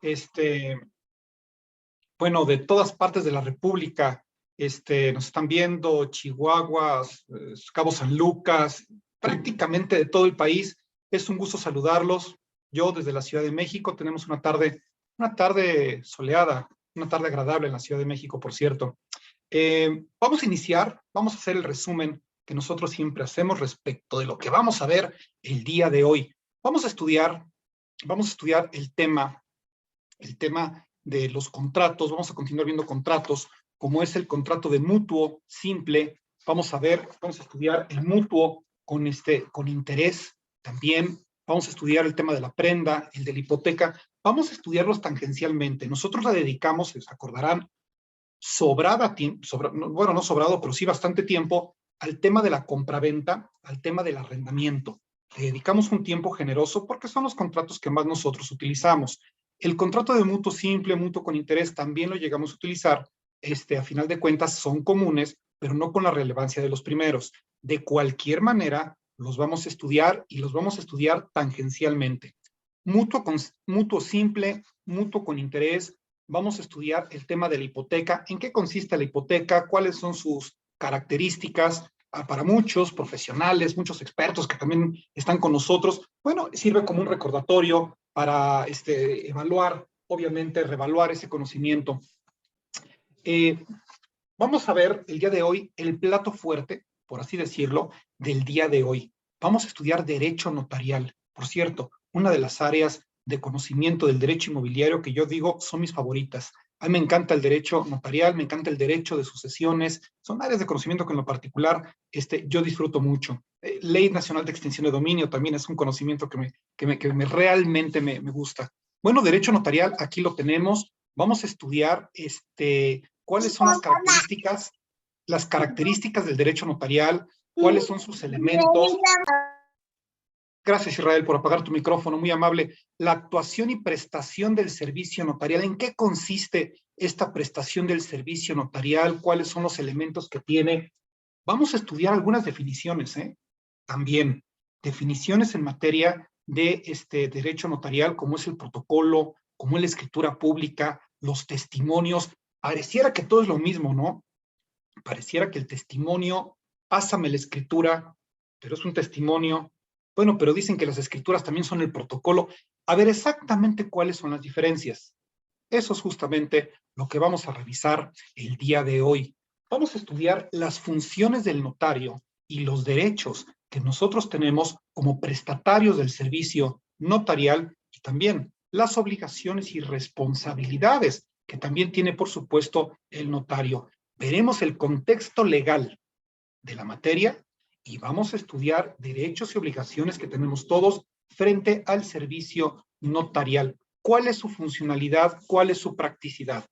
este, bueno, de todas partes de la República, nos están viendo, Chihuahua, Cabo San Lucas, prácticamente de todo el país. Es un gusto saludarlos. Yo desde la Ciudad de México tenemos una tarde soleada, una tarde agradable en la Ciudad de México, por cierto. Vamos a iniciar, vamos a hacer el resumen que nosotros siempre hacemos respecto de lo que vamos a ver el día de hoy. Vamos a estudiar el tema de los contratos. Vamos a continuar viendo contratos, como es el contrato de mutuo simple. Vamos a estudiar el mutuo con interés también. Vamos a estudiar el tema de la prenda, el de la hipoteca. Vamos a estudiarlos tangencialmente. Nosotros le dedicamos, se acordarán, bueno, no sobrado, pero sí bastante tiempo al tema de la compraventa, al tema del arrendamiento. Le dedicamos un tiempo generoso porque son los contratos que más nosotros utilizamos. El contrato de mutuo simple, mutuo con interés, también lo llegamos a utilizar. A final de cuentas son comunes, pero no con la relevancia de los primeros. De cualquier manera, los vamos a estudiar y los vamos a estudiar tangencialmente. Mutuo simple, mutuo con interés. Vamos a estudiar el tema de la hipoteca, en qué consiste la hipoteca, cuáles son sus características. Para muchos profesionales, muchos expertos que también están con nosotros, bueno, sirve como un recordatorio para evaluar, obviamente, revaluar ese conocimiento. Vamos a ver el día de hoy el plato fuerte, por así decirlo, del día de hoy. Vamos a estudiar derecho notarial. Por cierto, una de las áreas de conocimiento del derecho inmobiliario que yo digo son mis favoritas. A mí me encanta el derecho notarial, me encanta el derecho de sucesiones, son áreas de conocimiento que en lo particular yo disfruto mucho. Ley Nacional de Extinción de Dominio también es un conocimiento que realmente me gusta. Bueno, derecho notarial, aquí lo tenemos. Vamos a estudiar cuáles son las características del derecho notarial, cuáles son sus elementos. Gracias, Israel, por apagar tu micrófono, muy amable. La actuación y prestación del servicio notarial. ¿En qué consiste esta prestación del servicio notarial? ¿Cuáles son los elementos que tiene? Vamos a estudiar algunas definiciones, también. Definiciones en materia de derecho notarial, como es el protocolo, como es la escritura pública, los testimonios. Pareciera que todo es lo mismo, ¿no? Pareciera que el testimonio, pásame la escritura, pero es un testimonio. Bueno, pero dicen que las escrituras también son el protocolo. A ver exactamente cuáles son las diferencias. Eso es justamente lo que vamos a revisar el día de hoy. Vamos a estudiar las funciones del notario y los derechos que nosotros tenemos como prestatarios del servicio notarial y también las obligaciones y responsabilidades que también tiene, por supuesto, el notario. Veremos el contexto legal de la materia y vamos a estudiar derechos y obligaciones que tenemos todos frente al servicio notarial. ¿Cuál es su funcionalidad? ¿Cuál es su practicidad?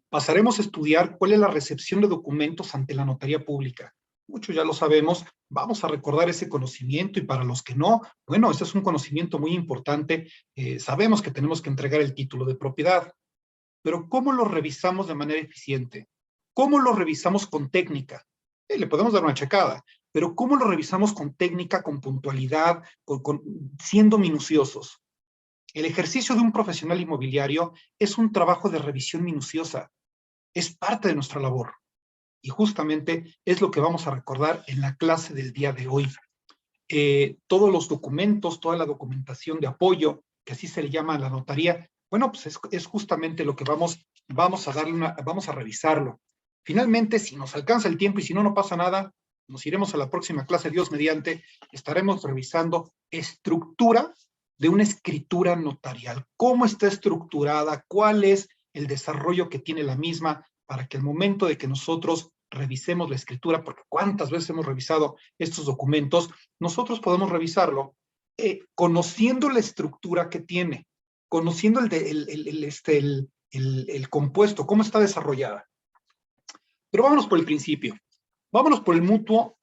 Pasaremos a estudiar cuál es la recepción de documentos ante la notaría pública. Muchos ya lo sabemos, vamos a recordar ese conocimiento y para los que no, bueno, este es un conocimiento muy importante. Sabemos que tenemos que entregar el título de propiedad, pero ¿cómo lo revisamos de manera eficiente? ¿Cómo lo revisamos con técnica? Le podemos dar una checada, pero ¿cómo lo revisamos con técnica, con puntualidad, siendo minuciosos? El ejercicio de un profesional inmobiliario es un trabajo de revisión minuciosa, es parte de nuestra labor y justamente es lo que vamos a recordar en la clase del día de hoy. Todos los documentos, toda la documentación de apoyo, que así se le llama a la notaría, bueno, pues es justamente lo que vamos a revisarlo. Finalmente, si nos alcanza el tiempo y si no, no pasa nada, nos iremos a la próxima clase, Dios mediante, estaremos revisando estructura de una escritura notarial. ¿Cómo está estructurada? ¿Cuál es el desarrollo que tiene la misma para que al momento de que nosotros revisemos la escritura, porque cuántas veces hemos revisado estos documentos, nosotros podemos revisarlo conociendo la estructura que tiene, conociendo el compuesto, cómo está desarrollada. Pero vámonos por el principio. Vámonos por el mutuo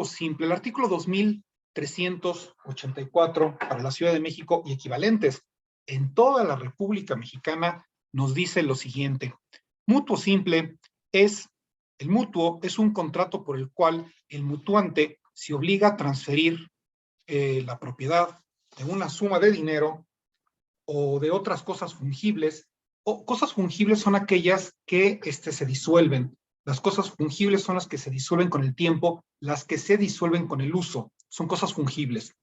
simple. El artículo 2384 para la Ciudad de México y equivalentes en toda la República Mexicana nos dice lo siguiente. Mutuo simple el mutuo es un contrato por el cual el mutuante se obliga a transferir la propiedad de una suma de dinero o de otras cosas fungibles. O cosas fungibles son aquellas que se disuelven. Las cosas fungibles son las que se disuelven con el tiempo, las que se disuelven con el uso. Son cosas fungibles.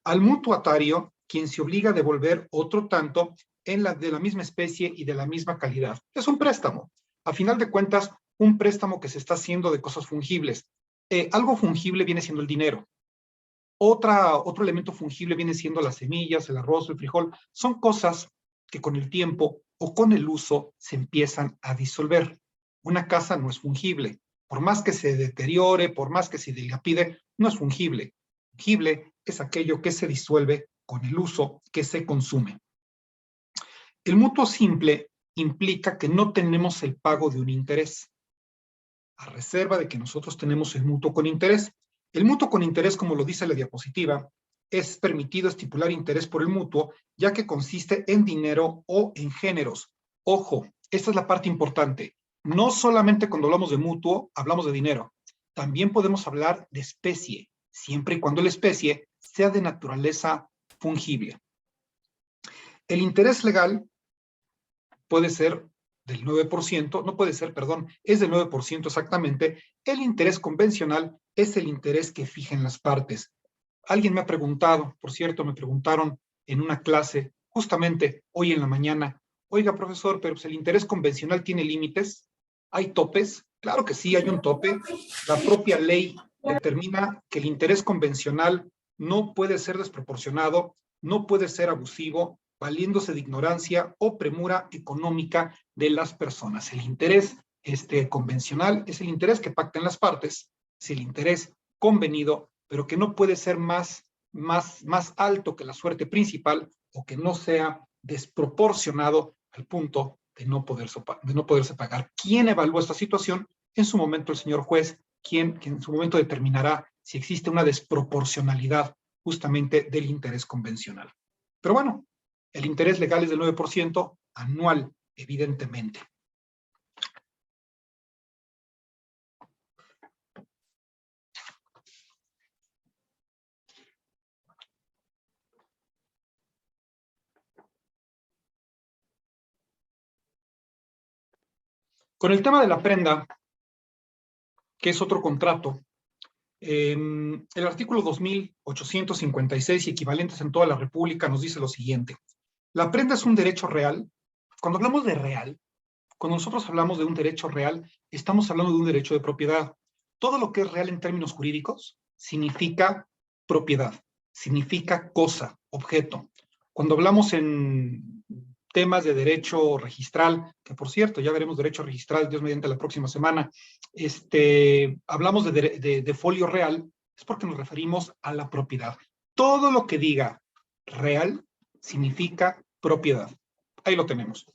Al mutuatario, quien se obliga a devolver otro tanto de la misma especie y de la misma calidad. Es un préstamo. A final de cuentas, un préstamo que se está haciendo de cosas fungibles. Algo fungible viene siendo el dinero. Otro elemento fungible viene siendo las semillas, el arroz, el frijol. Son cosas que con el tiempo o con el uso se empiezan a disolver. Una casa no es fungible. Por más que se deteriore, por más que se dilapide, no es fungible. Fungible es aquello que se disuelve con el uso, que se consume. El mutuo simple implica que no tenemos el pago de un interés, a reserva de que nosotros tenemos el mutuo con interés. El mutuo con interés, como lo dice la diapositiva, es permitido estipular interés por el mutuo, ya que consiste en dinero o en géneros. Ojo, esta es la parte importante. No solamente cuando hablamos de mutuo, hablamos de dinero. También podemos hablar de especie, siempre y cuando la especie sea de naturaleza fungible. El interés legal puede ser del 9%, no puede ser, perdón, es del 9% exactamente. El interés convencional es el interés que fijan las partes. Alguien me ha preguntado, por cierto, me preguntaron en una clase, justamente hoy en la mañana, oiga, profesor, pero pues el interés convencional tiene límites, ¿hay topes? Claro que sí, hay un tope. La propia ley determina que el interés convencional no puede ser desproporcionado, no puede ser abusivo, valiéndose de ignorancia o premura económica de las personas. El interés convencional es el interés que pactan las partes, es el interés convenido, pero que no puede ser más alto que la suerte principal o que no sea desproporcionado al punto de no poderse pagar. ¿Quién evalúa esta situación? En su momento el señor juez, quien en su momento determinará si existe una desproporcionalidad justamente del interés convencional. Pero bueno, el interés legal es del 9% anual, evidentemente. Con el tema de la prenda, que es otro contrato, el artículo 2856 y equivalentes en toda la República nos dice lo siguiente. La prenda es un derecho real. Cuando hablamos de real, cuando nosotros hablamos de un derecho real, estamos hablando de un derecho de propiedad. Todo lo que es real en términos jurídicos significa propiedad, significa cosa, objeto. Cuando hablamos en temas de derecho registral, que por cierto, ya veremos derecho registral, Dios mediante, la próxima semana, hablamos de folio real, es porque nos referimos a la propiedad. Todo lo que diga real significa propiedad. Ahí lo tenemos.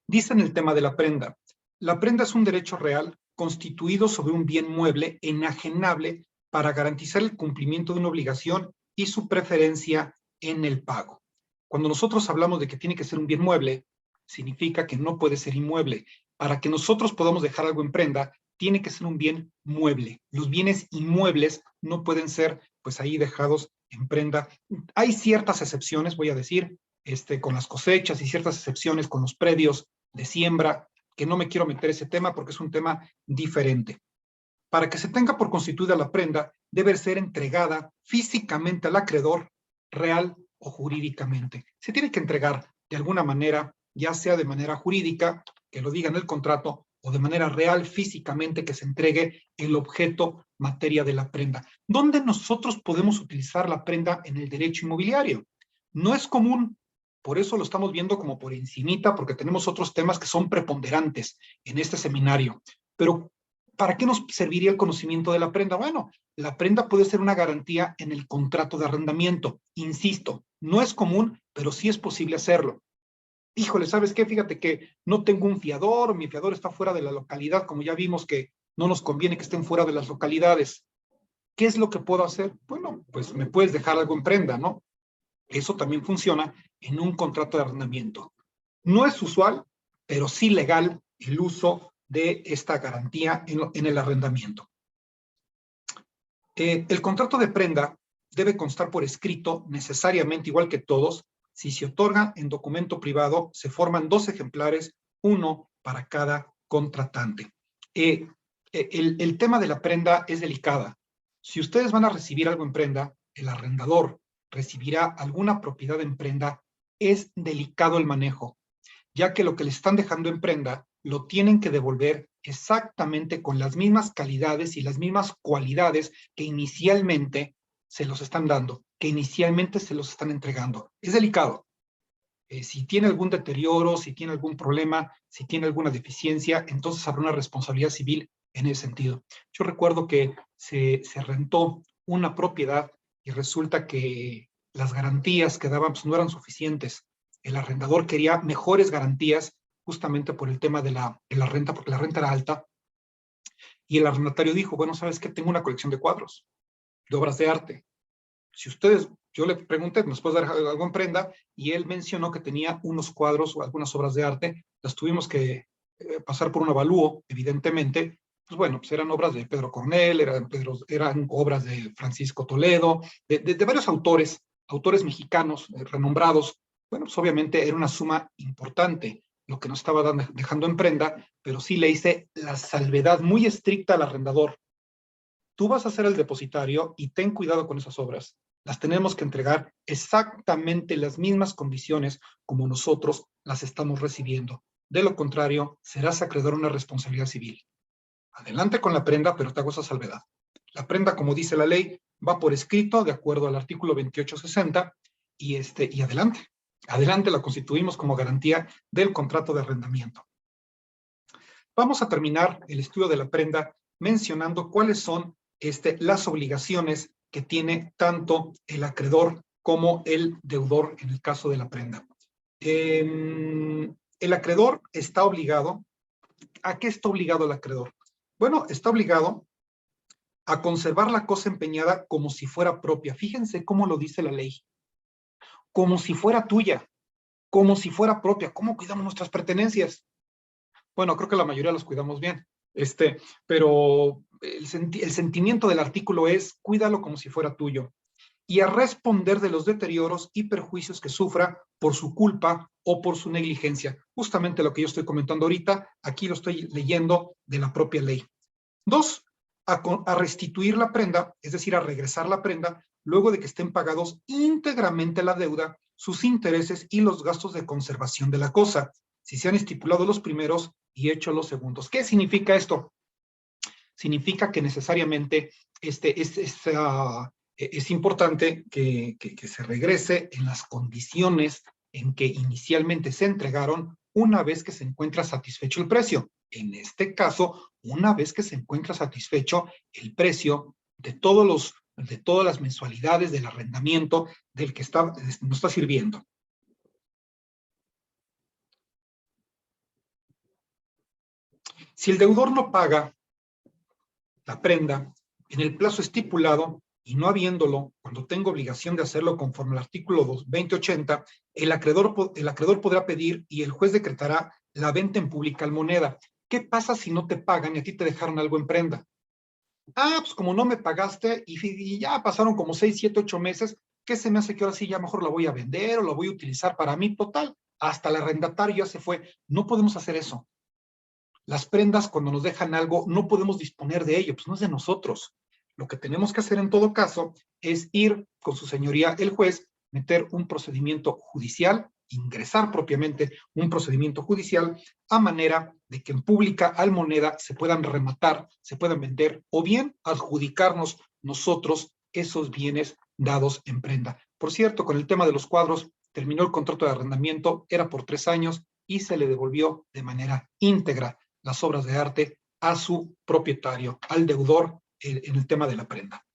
Dice en el tema de la prenda, la prenda es un derecho real constituido sobre un bien mueble enajenable para garantizar el cumplimiento de una obligación y su preferencia en el pago. Cuando nosotros hablamos de que tiene que ser un bien mueble, significa que no puede ser inmueble. Para que nosotros podamos dejar algo en prenda, tiene que ser un bien mueble. Los bienes inmuebles no pueden ser, pues, ahí dejados en prenda. Hay ciertas excepciones, voy a decir, con las cosechas y ciertas excepciones con los predios de siembra, que no me quiero meter ese tema porque es un tema diferente. Para que se tenga por constituida la prenda, debe ser entregada físicamente al acreedor, real o jurídicamente. Se tiene que entregar de alguna manera, ya sea de manera jurídica, que lo diga en el contrato, o de manera real, físicamente, que se entregue el objeto, materia de la prenda. ¿Dónde nosotros podemos utilizar la prenda en el derecho inmobiliario? No es común. Por eso lo estamos viendo como por encimita, porque tenemos otros temas que son preponderantes en este seminario. Pero, ¿para qué nos serviría el conocimiento de la prenda? Bueno, la prenda puede ser una garantía en el contrato de arrendamiento. Insisto, no es común, pero sí es posible hacerlo. Híjole, ¿sabes qué? Fíjate que no tengo un fiador, mi fiador está fuera de la localidad, como ya vimos que no nos conviene que estén fuera de las localidades. ¿Qué es lo que puedo hacer? Bueno, pues me puedes dejar algo en prenda, ¿no? Eso también funciona en un contrato de arrendamiento. No es usual, pero sí legal el uso de esta garantía en el arrendamiento. El contrato de prenda debe constar por escrito necesariamente, igual que todos, Si se otorga en documento privado, se forman 2 ejemplares, uno para cada contratante. El tema de la prenda es delicada. Si ustedes van a recibir algo en prenda, el arrendador recibirá alguna propiedad en prenda, es delicado el manejo, ya que lo que le están dejando en prenda lo tienen que devolver exactamente con las mismas calidades y las mismas cualidades que inicialmente se los están dando, que inicialmente se los están entregando. Es delicado. Si tiene algún deterioro, si tiene algún problema, si tiene alguna deficiencia, entonces habrá una responsabilidad civil en ese sentido. Yo recuerdo que se rentó una propiedad y resulta que las garantías que daban pues, no eran suficientes. El arrendador quería mejores garantías justamente por el tema de la renta, porque la renta era alta, y el arrendatario dijo, bueno, ¿sabes qué? Tengo una colección de cuadros, de obras de arte. Si ustedes, yo le pregunté, ¿nos puedes dar algo en prenda? Y él mencionó que tenía unos cuadros o algunas obras de arte, las tuvimos que pasar por un avalúo, evidentemente. Pues bueno, pues eran obras de Pedro Cornell, eran obras de Francisco Toledo, de varios autores mexicanos renombrados. Bueno, pues obviamente era una suma importante lo que nos estaba dejando en prenda, pero sí le hice la salvedad muy estricta al arrendador. Tú vas a ser el depositario y ten cuidado con esas obras. Las tenemos que entregar exactamente las mismas condiciones como nosotros las estamos recibiendo. De lo contrario, serás acreedor a una responsabilidad civil. Adelante con la prenda, pero te hago esa salvedad. La prenda, como dice la ley, va por escrito de acuerdo al artículo 2860 y adelante. Adelante la constituimos como garantía del contrato de arrendamiento. Vamos a terminar el estudio de la prenda mencionando cuáles son las obligaciones que tiene tanto el acreedor como el deudor en el caso de la prenda. El acreedor está obligado, ¿a qué está obligado el acreedor? Bueno, está obligado a conservar la cosa empeñada como si fuera propia. Fíjense cómo lo dice la ley. Como si fuera tuya, como si fuera propia. ¿Cómo cuidamos nuestras pertenencias? Bueno, creo que la mayoría los cuidamos bien, pero el sentimiento del artículo es cuídalo como si fuera tuyo y a responder de los deterioros y perjuicios que sufra por su culpa o por su negligencia. Justamente lo que yo estoy comentando ahorita, aquí lo estoy leyendo de la propia ley. 2, a restituir la prenda, es decir, a regresar la prenda, luego de que estén pagados íntegramente la deuda, sus intereses y los gastos de conservación de la cosa, si se han estipulado los primeros y hecho los segundos. ¿Qué significa esto? Significa que necesariamente es importante que se regrese en las condiciones en que inicialmente se entregaron una vez que se encuentra satisfecho el precio. En este caso, una vez que se encuentra satisfecho el precio de todas las mensualidades del arrendamiento del que nos está sirviendo. Si el deudor no paga la prenda en el plazo estipulado y no habiéndolo, cuando tengo obligación de hacerlo conforme al artículo 2080, el acreedor podrá pedir y el juez decretará la venta en pública al moneda. ¿Qué pasa si no te pagan y a ti te dejaron algo en prenda? Pues como no me pagaste y ya pasaron como 6, 7, 8 meses, ¿qué se me hace que ahora sí ya mejor la voy a vender o la voy a utilizar para mí? Total, hasta el arrendatario ya se fue. No podemos hacer eso. Las prendas, cuando nos dejan algo, no podemos disponer de ello, pues no es de nosotros. Lo que tenemos que hacer en todo caso es ir con su señoría el juez, meter un procedimiento judicial, ingresar propiamente un procedimiento judicial a manera de que en pública al moneda se puedan rematar, se puedan vender o bien adjudicarnos nosotros esos bienes dados en prenda. Por cierto, con el tema de los cuadros, terminó el contrato de arrendamiento, era por 3 años y se le devolvió de manera íntegra las obras de arte a su propietario, al deudor, en el tema de la prenda.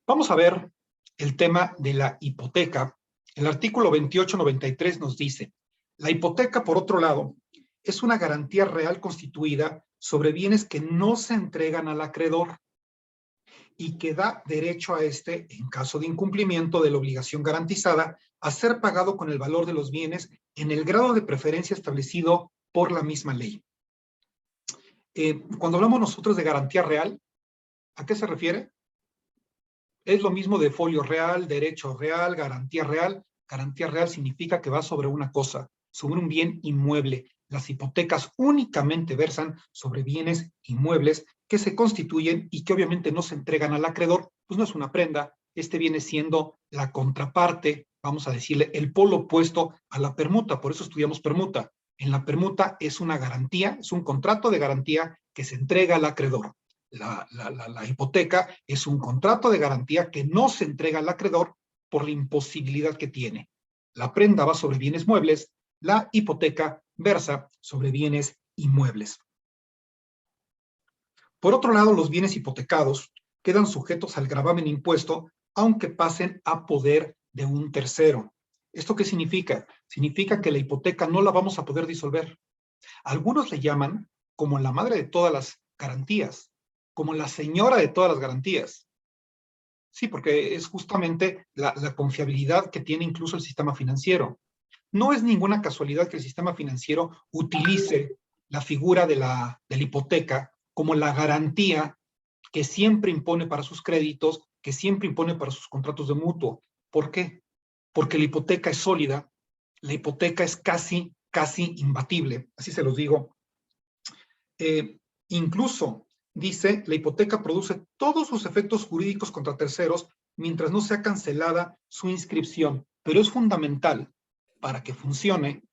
Vamos a ver el tema de la hipoteca. El artículo 2893 nos dice, la hipoteca, por otro lado, es una garantía real constituida sobre bienes que no se entregan al acreedor y que da derecho a en caso de incumplimiento de la obligación garantizada, a ser pagado con el valor de los bienes en el grado de preferencia establecido por la misma ley. Cuando hablamos nosotros de garantía real, ¿a qué se refiere? Es lo mismo de folio real, derecho real, garantía real. Garantía real significa que va sobre una cosa, sobre un bien inmueble. Las hipotecas únicamente versan sobre bienes inmuebles que se constituyen y que obviamente no se entregan al acreedor, pues no es una prenda. Este viene siendo la contraparte, vamos a decirle, el polo opuesto a la permuta. Por eso estudiamos permuta. En la permuta es una garantía, es un contrato de garantía que se entrega al acreedor. La hipoteca es un contrato de garantía que no se entrega al acreedor por la imposibilidad que tiene. La prenda va sobre bienes muebles, la hipoteca versa sobre bienes inmuebles. Por otro lado, los bienes hipotecados quedan sujetos al gravamen impuesto, aunque pasen a poder de un tercero. ¿Esto qué significa? Significa que la hipoteca no la vamos a poder disolver. Algunos le llaman como la madre de todas las garantías, como la señora de todas las garantías. Sí, porque es justamente la confiabilidad que tiene incluso el sistema financiero. No es ninguna casualidad que el sistema financiero utilice la figura de la hipoteca como la garantía que siempre impone para sus créditos, que siempre impone para sus contratos de mutuo. ¿Por qué? Porque la hipoteca es sólida, la hipoteca es casi imbatible, así se los digo. Incluso, dice, la hipoteca produce todos sus efectos jurídicos contra terceros mientras no sea cancelada su inscripción, pero es fundamental para que funcione,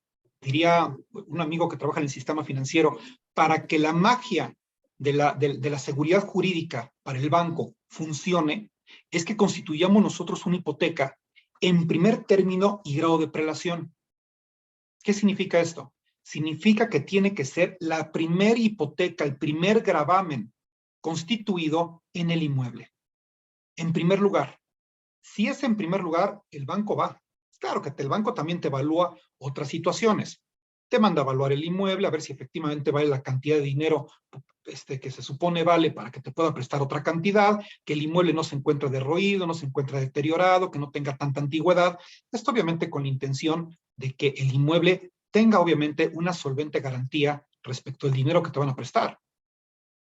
diría un amigo que trabaja en el sistema financiero, para que la magia de la seguridad jurídica para el banco funcione, es que constituyamos nosotros una hipoteca en primer término y grado de prelación. ¿Qué significa esto? Significa que tiene que ser la primera hipoteca, el primer gravamen constituido en el inmueble. En primer lugar, si es en primer lugar, el banco va. Claro que el banco también te evalúa otras situaciones. Te manda a evaluar el inmueble, a ver si efectivamente vale la cantidad de dinero que se supone vale para que te pueda prestar otra cantidad, que el inmueble no se encuentra derruido, no se encuentra deteriorado, que no tenga tanta antigüedad. Esto obviamente con la intención de que el inmueble tenga obviamente una solvente garantía respecto al dinero que te van a prestar.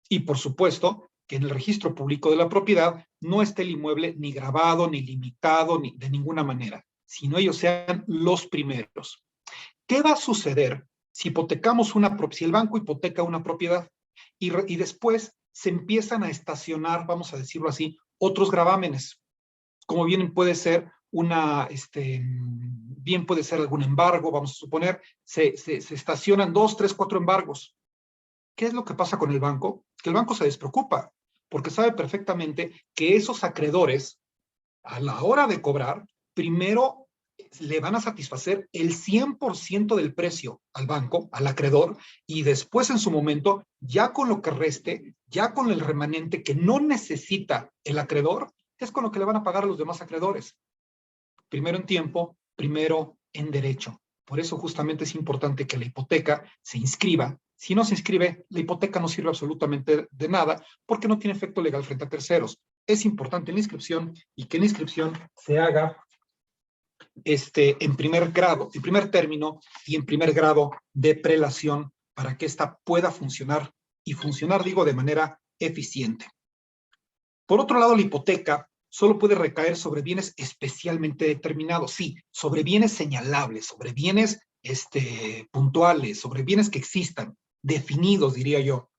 Y por supuesto que en el registro público de la propiedad no esté el inmueble ni grabado, ni limitado, ni de ninguna manera, sino ellos sean los primeros. ¿Qué va a suceder si hipotecamos si el banco hipoteca una propiedad y después se empiezan a estacionar, vamos a decirlo así, otros gravámenes? Como bien puede ser bien puede ser algún embargo, vamos a suponer, se estacionan 2, 3, 4 embargos. ¿Qué es lo que pasa con el banco? Que el banco se despreocupa, porque sabe perfectamente que esos acreedores, a la hora de cobrar, primero le van a satisfacer el 100% del precio al banco, al acreedor, y después en su momento, ya con lo que reste, ya con el remanente que no necesita el acreedor, es con lo que le van a pagar a los demás acreedores. Primero en tiempo, primero en derecho. Por eso justamente es importante que la hipoteca se inscriba. Si no se inscribe, la hipoteca no sirve absolutamente de nada porque no tiene efecto legal frente a terceros. Es importante la inscripción y que la inscripción se haga en primer grado, en primer término y en primer grado de prelación para que ésta pueda funcionar y funcionar, digo, de manera eficiente. Por otro lado, la hipoteca solo puede recaer sobre bienes especialmente determinados, sí, sobre bienes señalables, sobre bienes puntuales, sobre bienes que existan, definidos, diría yo.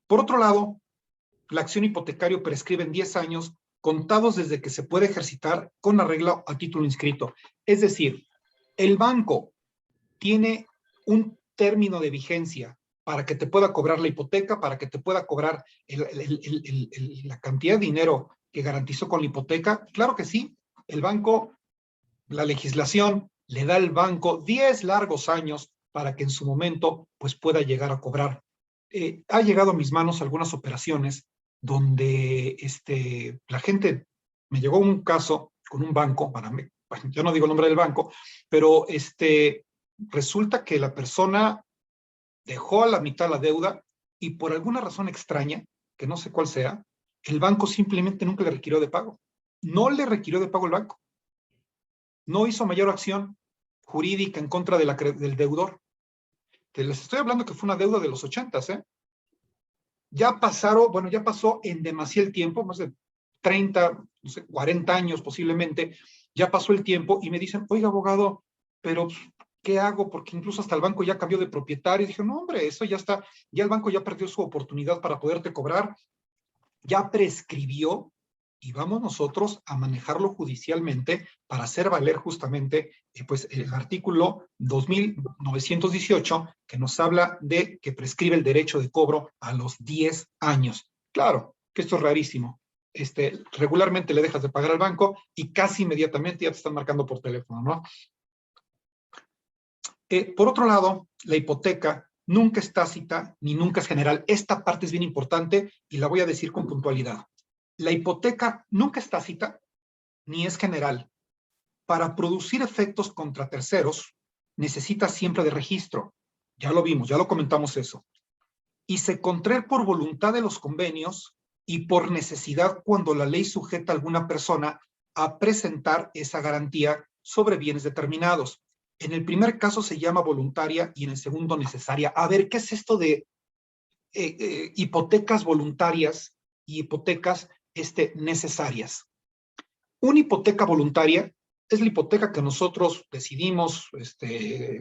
Por otro lado, la acción hipotecaria prescribe en 10 años contados desde que se puede ejercitar con arreglo a título inscrito. Es decir, el banco tiene un término de vigencia para que te pueda cobrar la hipoteca, para que te pueda cobrar la cantidad de dinero que garantizó con la hipoteca. Claro que sí, el banco, la legislación le da al banco 10 largos años para que en su momento pues pueda llegar a cobrar. Ha llegado a mis manos algunas operaciones donde la gente, me llegó un caso con un banco, yo no digo el nombre del banco, pero resulta que la persona dejó a la mitad la deuda y por alguna razón extraña, que no sé cuál sea, el banco simplemente nunca le requirió de pago. No le requirió de pago el banco. No hizo mayor acción jurídica en contra del deudor. Les estoy hablando que fue una deuda de los 80, ¿eh? ya pasaron, bueno, ya pasó en demasía el tiempo, más de 30, no sé, 40 años posiblemente, ya pasó el tiempo y me dicen, oiga, abogado, pero ¿qué hago? Porque incluso hasta el banco ya cambió de propietario. Y dije, no, hombre, eso ya está, ya el banco ya perdió su oportunidad para poderte cobrar, ya prescribió y vamos nosotros a manejarlo judicialmente para hacer valer justamente pues el artículo 2918 que nos habla de que prescribe el derecho de cobro a los 10 años. Claro, que esto es rarísimo. Regularmente le dejas de pagar al banco y casi inmediatamente ya te están marcando por teléfono, ¿no? Por otro lado, la hipoteca nunca es tácita ni nunca es general. Esta parte es bien importante y la voy a decir con puntualidad. La hipoteca nunca es tácita ni es general. Para producir efectos contra terceros, necesita siempre de registro. Ya lo vimos, ya lo comentamos eso. Y se contrae por voluntad de los convenios y por necesidad cuando la ley sujeta a alguna persona a presentar esa garantía sobre bienes determinados. En el primer caso se llama voluntaria y en el segundo necesaria. A ver, ¿qué es esto de hipotecas voluntarias y hipotecas necesarias? Una hipoteca voluntaria es la hipoteca que nosotros decidimos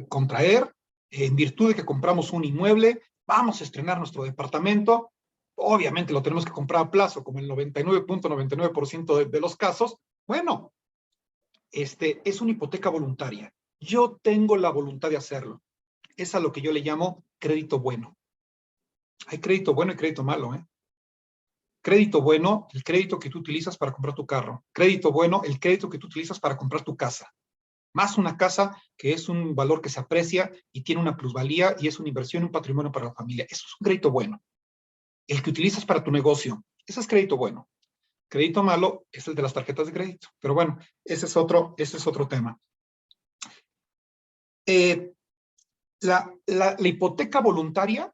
contraer en virtud de que compramos un inmueble, vamos a estrenar nuestro departamento, obviamente lo tenemos que comprar a plazo, como el 99.99% de los casos. Bueno, es una hipoteca voluntaria. Yo tengo la voluntad de hacerlo. Es a lo que yo le llamo crédito bueno. Hay crédito bueno y crédito malo, ¿eh? Crédito bueno, el crédito que tú utilizas para comprar tu carro. Crédito bueno, el crédito que tú utilizas para comprar tu casa. Más una casa que es un valor que se aprecia y tiene una plusvalía y es una inversión, un patrimonio para la familia. Eso es un crédito bueno. El que utilizas para tu negocio, ese es crédito bueno. Crédito malo es el de las tarjetas de crédito. Pero bueno, ese es otro tema. La hipoteca voluntaria,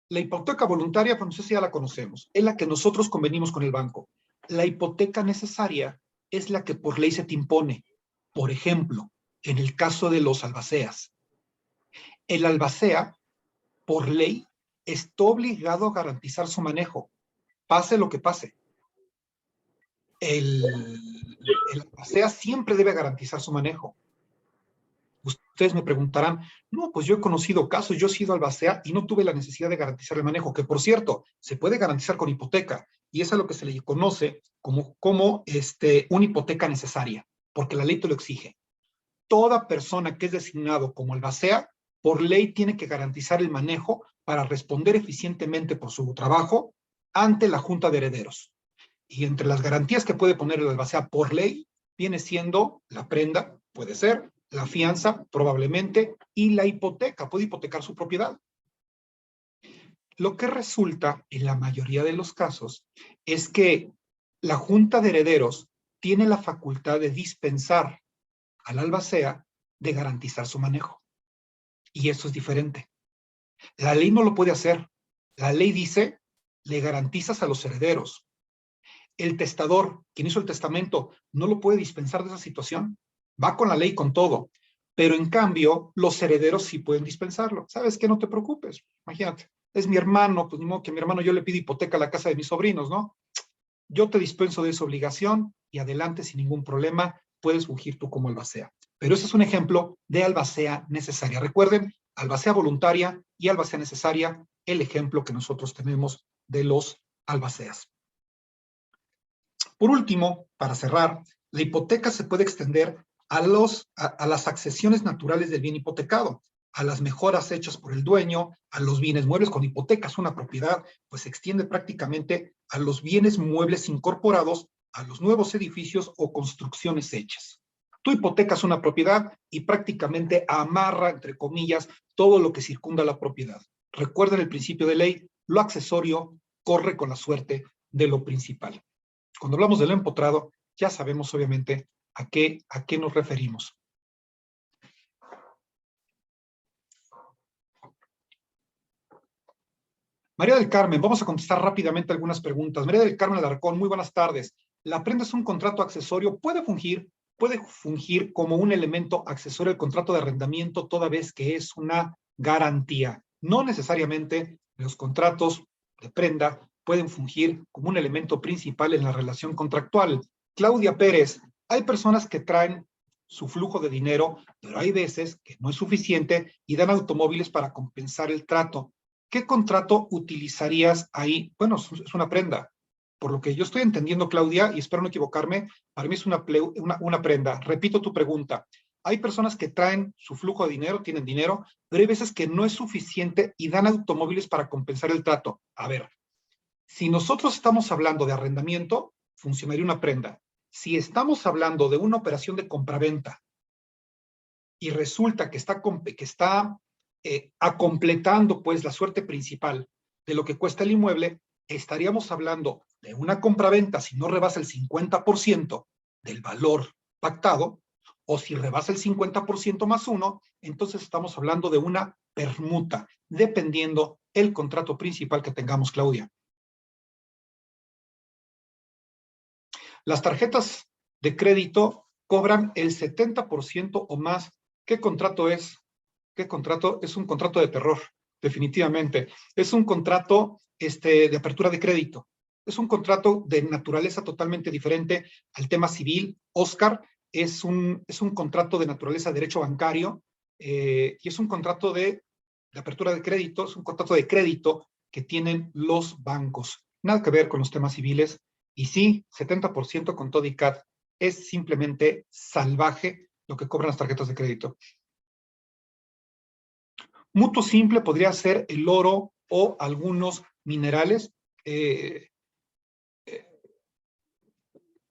pues no sé si ya la conocemos, es la que nosotros convenimos con el banco. La hipoteca necesaria es la que por ley se te impone. Por ejemplo, en el caso de los albaceas. El albacea, por ley, está obligado a garantizar su manejo, pase lo que pase. El albacea siempre debe garantizar su manejo. Ustedes me preguntarán, no, pues yo he conocido casos, yo he sido albacea y no tuve la necesidad de garantizar el manejo, que por cierto, se puede garantizar con hipoteca, y es a lo que se le conoce como una hipoteca necesaria, porque la ley te lo exige. Toda persona que es designado como albacea, por ley tiene que garantizar el manejo para responder eficientemente por su trabajo ante la Junta de Herederos. Y entre las garantías que puede poner el albacea por ley, viene siendo la prenda, puede ser, la fianza, probablemente, y la hipoteca, puede hipotecar su propiedad. Lo que resulta, en la mayoría de los casos, es que la Junta de Herederos tiene la facultad de dispensar al albacea de garantizar su manejo. Y eso es diferente. La ley no lo puede hacer. La ley dice, le garantizas a los herederos. El testador, quien hizo el testamento, no lo puede dispensar de esa situación. Va con la ley con todo. Pero en cambio, los herederos sí pueden dispensarlo. ¿Sabes qué? No te preocupes. Imagínate. Es mi hermano, pues ni modo que mi hermano yo le pido hipoteca a la casa de mis sobrinos, ¿no? Yo te dispenso de esa obligación y adelante sin ningún problema puedes fungir tú como albacea. Pero ese es un ejemplo de albacea necesaria. Recuerden, albacea voluntaria y albacea necesaria, el ejemplo que nosotros tenemos de los albaceas. Por último, para cerrar, la hipoteca se puede extender a las accesiones naturales del bien hipotecado, a las mejoras hechas por el dueño, a los bienes muebles. Cuando hipotecas una propiedad, pues se extiende prácticamente a los bienes muebles incorporados, a los nuevos edificios o construcciones hechas. Tú hipotecas una propiedad y prácticamente amarra, entre comillas, todo lo que circunda la propiedad. Recuerden el principio de ley, lo accesorio corre con la suerte de lo principal. Cuando hablamos de lo empotrado, ya sabemos obviamente a qué nos referimos. María del Carmen, vamos a contestar rápidamente algunas preguntas. María del Carmen Alarcón, muy buenas tardes. ¿La prenda es un contrato accesorio? Puede fungir como un elemento accesorio al contrato de arrendamiento toda vez que es una garantía. No necesariamente los contratos de prenda pueden fungir como un elemento principal en la relación contractual. Claudia Pérez, hay personas que traen su flujo de dinero, pero hay veces que no es suficiente y dan automóviles para compensar el trato. ¿Qué contrato utilizarías ahí? Bueno, es una prenda. Por lo que yo estoy entendiendo, Claudia, y espero no equivocarme, para mí es una prenda. Repito tu pregunta. Hay personas que traen su flujo de dinero, tienen dinero, pero hay veces que no es suficiente y dan automóviles para compensar el trato. A ver, si nosotros estamos hablando de arrendamiento, funcionaría una prenda. Si estamos hablando de una operación de compraventa y resulta que está acompletando pues la suerte principal de lo que cuesta el inmueble, estaríamos hablando de una compraventa si no rebasa el 50% del valor pactado, o si rebasa el 50% más uno, entonces estamos hablando de una permuta, dependiendo el contrato principal que tengamos, Claudia. Las tarjetas de crédito cobran el 70% o más. ¿Qué contrato es? ¿Qué contrato? Es un contrato de terror, definitivamente. Es un contrato de apertura de crédito. Es un contrato de naturaleza totalmente diferente al tema civil. Oscar, es un contrato de naturaleza de derecho bancario y es un contrato de apertura de crédito, es un contrato de crédito que tienen los bancos. Nada que ver con los temas civiles. Y sí, 70% con todo y CAT. Es simplemente salvaje lo que cobran las tarjetas de crédito. Mutuo simple podría ser el oro o algunos minerales.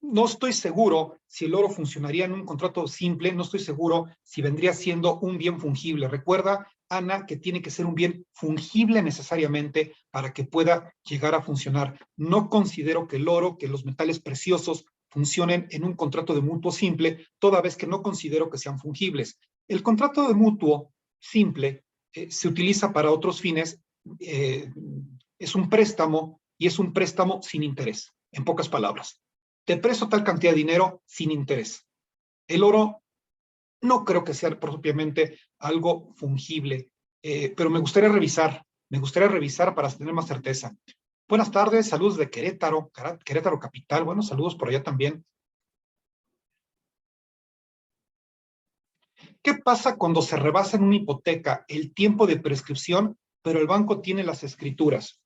No estoy seguro si el oro funcionaría en un contrato simple, no estoy seguro si vendría siendo un bien fungible. Recuerda, Ana, que tiene que ser un bien fungible necesariamente para que pueda llegar a funcionar. No considero que el oro, que los metales preciosos funcionen en un contrato de mutuo simple, toda vez que no considero que sean fungibles. El contrato de mutuo simple se utiliza para otros fines, es un préstamo y es un préstamo sin interés, en pocas palabras. Te presto tal cantidad de dinero sin interés. El oro no creo que sea propiamente algo fungible, pero me gustaría revisar para tener más certeza. Buenas tardes, saludos de Querétaro, Querétaro Capital, bueno, saludos por allá también. ¿Qué pasa cuando se rebasa en una hipoteca el tiempo de prescripción, pero el banco tiene las escrituras?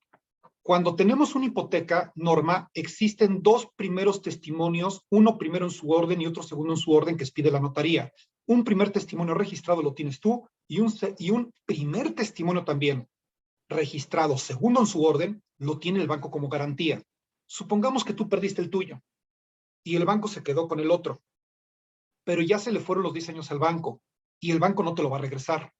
Cuando tenemos una hipoteca, Norma, existen dos primeros testimonios, uno primero en su orden y otro segundo en su orden que expide la notaría. Un primer testimonio registrado lo tienes tú y un primer testimonio también registrado segundo en su orden lo tiene el banco como garantía. Supongamos que tú perdiste el tuyo y el banco se quedó con el otro, pero ya se le fueron los 10 años al banco y el banco no te lo va a regresar.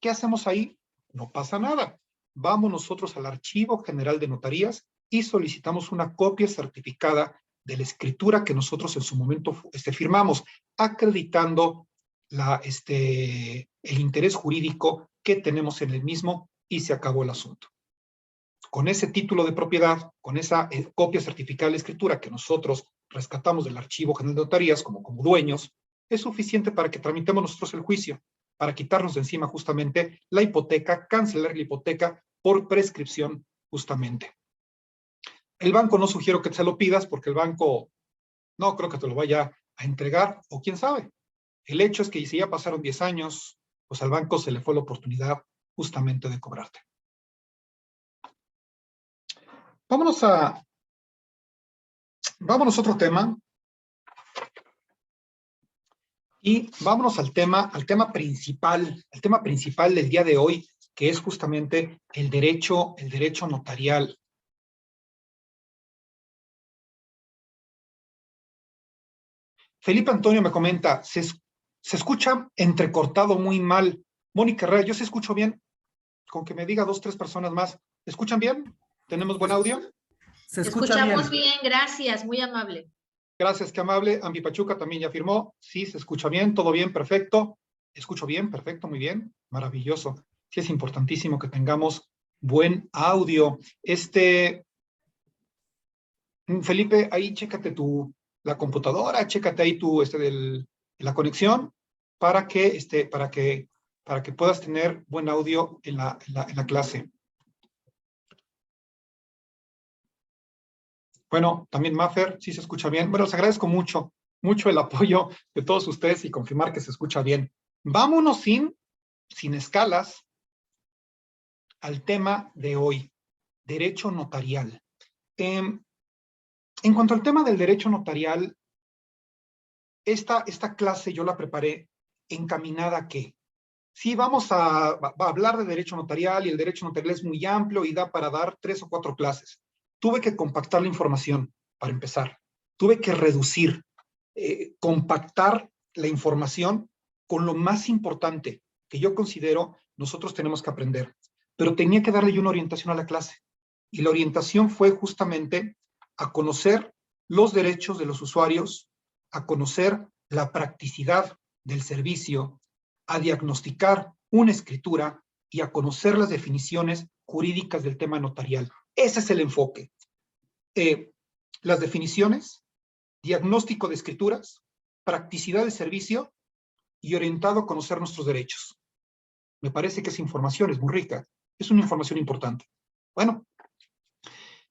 ¿Qué hacemos ahí? No pasa nada. Vamos nosotros al Archivo General de Notarías y solicitamos una copia certificada de la escritura que nosotros en su momento firmamos, acreditando el interés jurídico que tenemos en el mismo y se acabó el asunto. Con ese título de propiedad, con esa copia certificada de la escritura que nosotros rescatamos del Archivo General de Notarías como dueños, es suficiente para que tramitemos nosotros el juicio, para quitarnos de encima justamente la hipoteca, cancelar la hipoteca por prescripción justamente. El banco no sugiero que se lo pidas porque el banco no creo que te lo vaya a entregar, o quién sabe. El hecho es que si ya pasaron 10 años, pues al banco se le fue la oportunidad justamente de cobrarte. Vámonos a otro tema. Y vámonos al tema principal del día de hoy, que es justamente el derecho notarial. Felipe Antonio me comenta, se escucha entrecortado muy mal. Mónica Herrera, ¿yo se escucho bien? Con que me diga 2, 3 personas más. ¿Escuchan bien? ¿Tenemos buen audio? Se escuchamos bien, gracias, muy amable. Gracias, qué amable. Ambi Pachuca también ya firmó. Sí, se escucha bien, todo bien, perfecto. Escucho bien, perfecto, muy bien, maravilloso. Sí, es importantísimo que tengamos buen audio. Felipe, ahí chécate la computadora, chécate ahí la conexión para que puedas tener buen audio en la clase. Bueno, también Mafer, sí se escucha bien. Bueno, les agradezco mucho, mucho el apoyo de todos ustedes y confirmar que se escucha bien. Vámonos sin escalas al tema de hoy, derecho notarial. En cuanto al tema del derecho notarial, esta clase yo la preparé encaminada a que sí, vamos a hablar de derecho notarial y el derecho notarial es muy amplio y da para dar 3 o 4 clases. Tuve que compactar la información para empezar. Tuve que reducir, compactar la información con lo más importante que yo considero nosotros tenemos que aprender. Pero tenía que darle yo una orientación a la clase. Y la orientación fue justamente a conocer los derechos de los usuarios, a conocer la practicidad del servicio, a diagnosticar una escritura y a conocer las definiciones jurídicas del tema notarial. Ese es el enfoque. Las definiciones, diagnóstico de escrituras, practicidad de servicio y orientado a conocer nuestros derechos. Me parece que esa información es muy rica. Es una información importante. Bueno,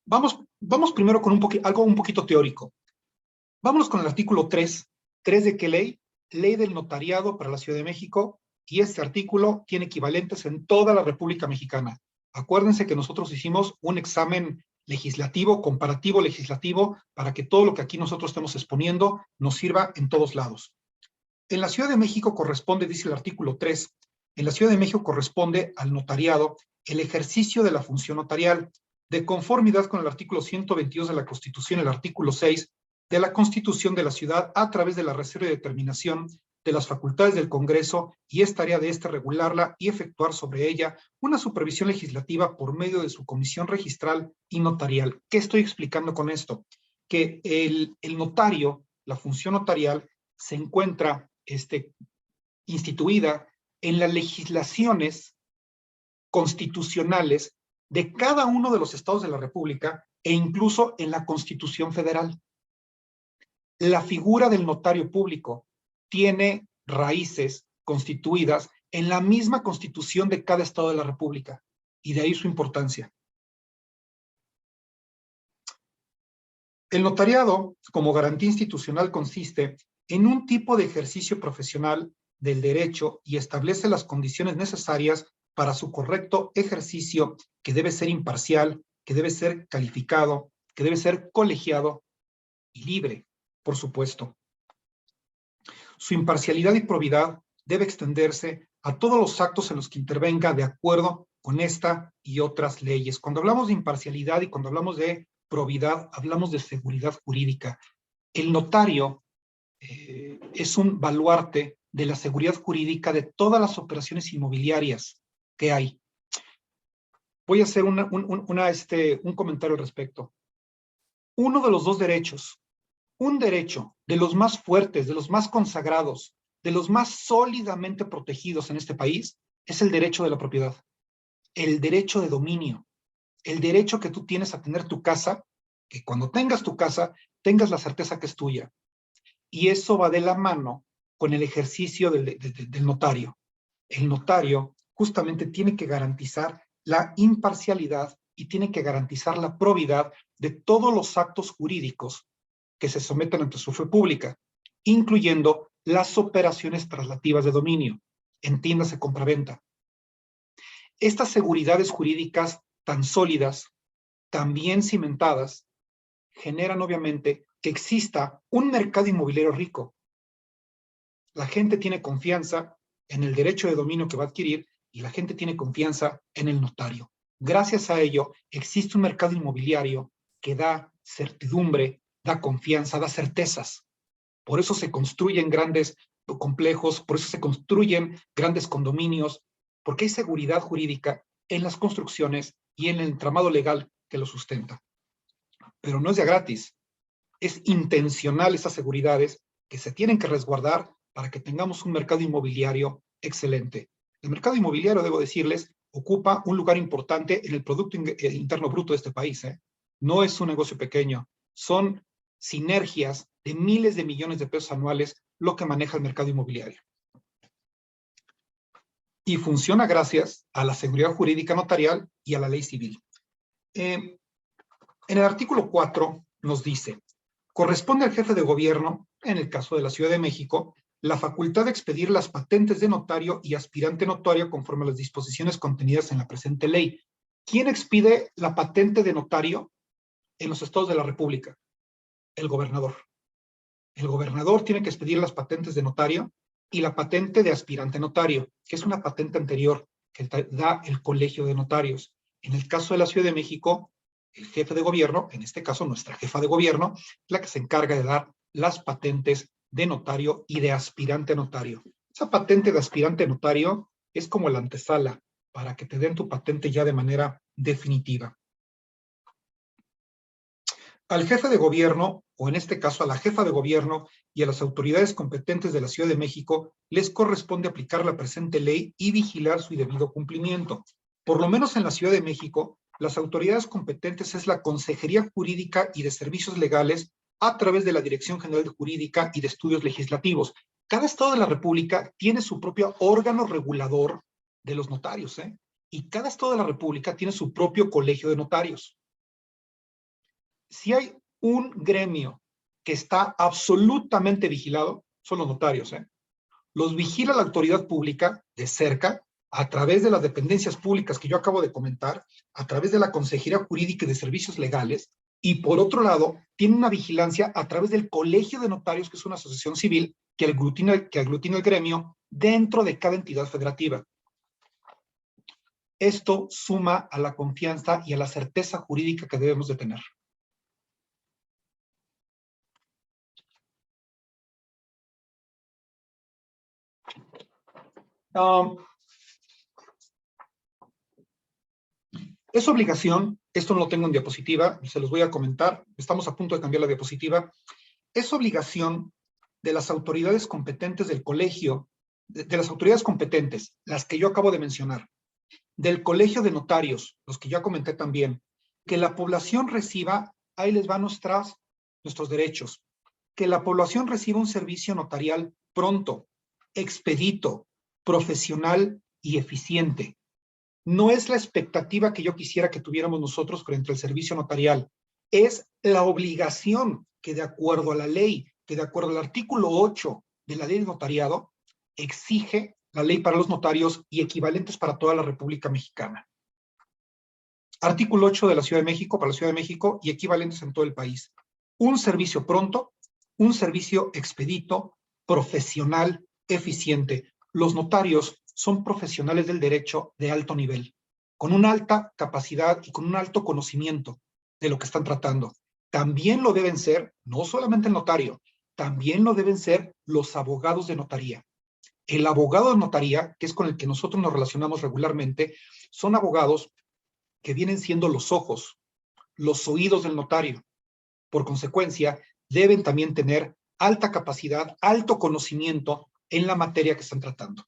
vamos primero con algo un poquito teórico. Vámonos con el artículo 3. ¿3 de qué ley? Ley del notariado para la Ciudad de México, y este artículo tiene equivalentes en toda la República Mexicana. Acuérdense que nosotros hicimos un examen legislativo, comparativo legislativo, para que todo lo que aquí nosotros estamos exponiendo nos sirva en todos lados. En la Ciudad de México corresponde, dice el artículo 3, en la Ciudad de México corresponde al notariado el ejercicio de la función notarial, de conformidad con el artículo 122 de la Constitución, el artículo 6 de la Constitución de la Ciudad, a través de la reserva y determinación de las facultades del Congreso, y es tarea de este regularla y efectuar sobre ella una supervisión legislativa por medio de su comisión registral y notarial. ¿Qué estoy explicando con esto? Que el notario, la función notarial, se encuentra instituida en las legislaciones constitucionales de cada uno de los estados de la República e incluso en la Constitución Federal. La figura del notario público tiene raíces constituidas en la misma Constitución de cada estado de la República, y de ahí su importancia. El notariado, como garantía institucional, consiste en un tipo de ejercicio profesional del derecho y establece las condiciones necesarias para su correcto ejercicio, que debe ser imparcial, que debe ser calificado, que debe ser colegiado y libre, por supuesto. Su imparcialidad y probidad debe extenderse a todos los actos en los que intervenga de acuerdo con esta y otras leyes. Cuando hablamos de imparcialidad y cuando hablamos de probidad, hablamos de seguridad jurídica. El notario es un baluarte de la seguridad jurídica de todas las operaciones inmobiliarias que hay. Voy a hacer un comentario al respecto. Uno de los dos derechos, un derecho de los más fuertes, de los más consagrados, de los más sólidamente protegidos en este país, es el derecho de la propiedad, el derecho de dominio, el derecho que tú tienes a tener tu casa, que cuando tengas tu casa, tengas la certeza que es tuya. Y eso va de la mano con el ejercicio del notario. El notario justamente tiene que garantizar la imparcialidad y tiene que garantizar la probidad de todos los actos jurídicos que se someten ante su fe pública, incluyendo las operaciones traslativas de dominio, entiéndase compraventa. Estas seguridades jurídicas tan sólidas, tan bien cimentadas, generan obviamente que exista un mercado inmobiliario rico. La gente tiene confianza en el derecho de dominio que va a adquirir y la gente tiene confianza en el notario. Gracias a ello, existe un mercado inmobiliario que da certidumbre, da confianza, da certezas. Por eso se construyen grandes complejos, por eso se construyen grandes condominios, porque hay seguridad jurídica en las construcciones y en el entramado legal que lo sustenta. Pero no es de gratis, es intencional esas seguridades que se tienen que resguardar para que tengamos un mercado inmobiliario excelente. El mercado inmobiliario, debo decirles, ocupa un lugar importante en el Producto Interno Bruto de este país. No es un negocio pequeño, son sinergias de miles de millones de pesos anuales lo que maneja el mercado inmobiliario. Y funciona gracias a la seguridad jurídica notarial y a la ley civil. En el artículo 4 nos dice, corresponde al jefe de gobierno, en el caso de la Ciudad de México, la facultad de expedir las patentes de notario y aspirante notario conforme a las disposiciones contenidas en la presente ley. ¿Quién expide la patente de notario en los estados de la República? El gobernador. El gobernador tiene que expedir las patentes de notario y la patente de aspirante notario, que es una patente anterior que da el Colegio de Notarios. En el caso de la Ciudad de México, el jefe de gobierno, en este caso nuestra jefa de gobierno, la que se encarga de dar las patentes de notario y de aspirante notario. Esa patente de aspirante notario es como la antesala para que te den tu patente ya de manera definitiva. Al jefe de gobierno, o en este caso a la jefa de gobierno y a las autoridades competentes de la Ciudad de México, les corresponde aplicar la presente ley y vigilar su debido cumplimiento. Por lo menos en la Ciudad de México, las autoridades competentes es la Consejería Jurídica y de Servicios Legales a través de la Dirección General de Jurídica y de Estudios Legislativos. Cada estado de la República tiene su propio órgano regulador de los notarios, y cada estado de la República tiene su propio colegio de notarios. Si hay un gremio que está absolutamente vigilado, son los notarios. Los vigila la autoridad pública de cerca, a través de las dependencias públicas que yo acabo de comentar, a través de la Consejería Jurídica y de Servicios Legales, y por otro lado, tiene una vigilancia a través del Colegio de Notarios, que es una asociación civil que aglutina el gremio dentro de cada entidad federativa. Esto suma a la confianza y a la certeza jurídica que debemos de tener. Es obligación, esto no lo tengo en diapositiva, se los voy a comentar, estamos a punto de cambiar la diapositiva, es obligación de las autoridades competentes del colegio, de las autoridades competentes, las que yo acabo de mencionar, del colegio de notarios, los que ya comenté también, que la población reciba, ahí les van nuestros derechos, que la población reciba un servicio notarial pronto, expedito, profesional y eficiente. No es la expectativa que yo quisiera que tuviéramos nosotros frente al servicio notarial, es la obligación que de acuerdo a la ley, que de acuerdo al artículo 8 de la ley de notariado, exige la ley para los notarios y equivalentes para toda la República Mexicana. Artículo 8 de la Ciudad de México, para la Ciudad de México y equivalentes en todo el país. Un servicio pronto, un servicio expedito, profesional, eficiente. Los notarios son profesionales del derecho de alto nivel, con una alta capacidad y con un alto conocimiento de lo que están tratando. También lo deben ser, no solamente el notario, también lo deben ser los abogados de notaría. El abogado de notaría, que es con el que nosotros nos relacionamos regularmente, son abogados que vienen siendo los ojos, los oídos del notario. Por consecuencia, deben también tener alta capacidad, alto conocimiento en la materia que están tratando.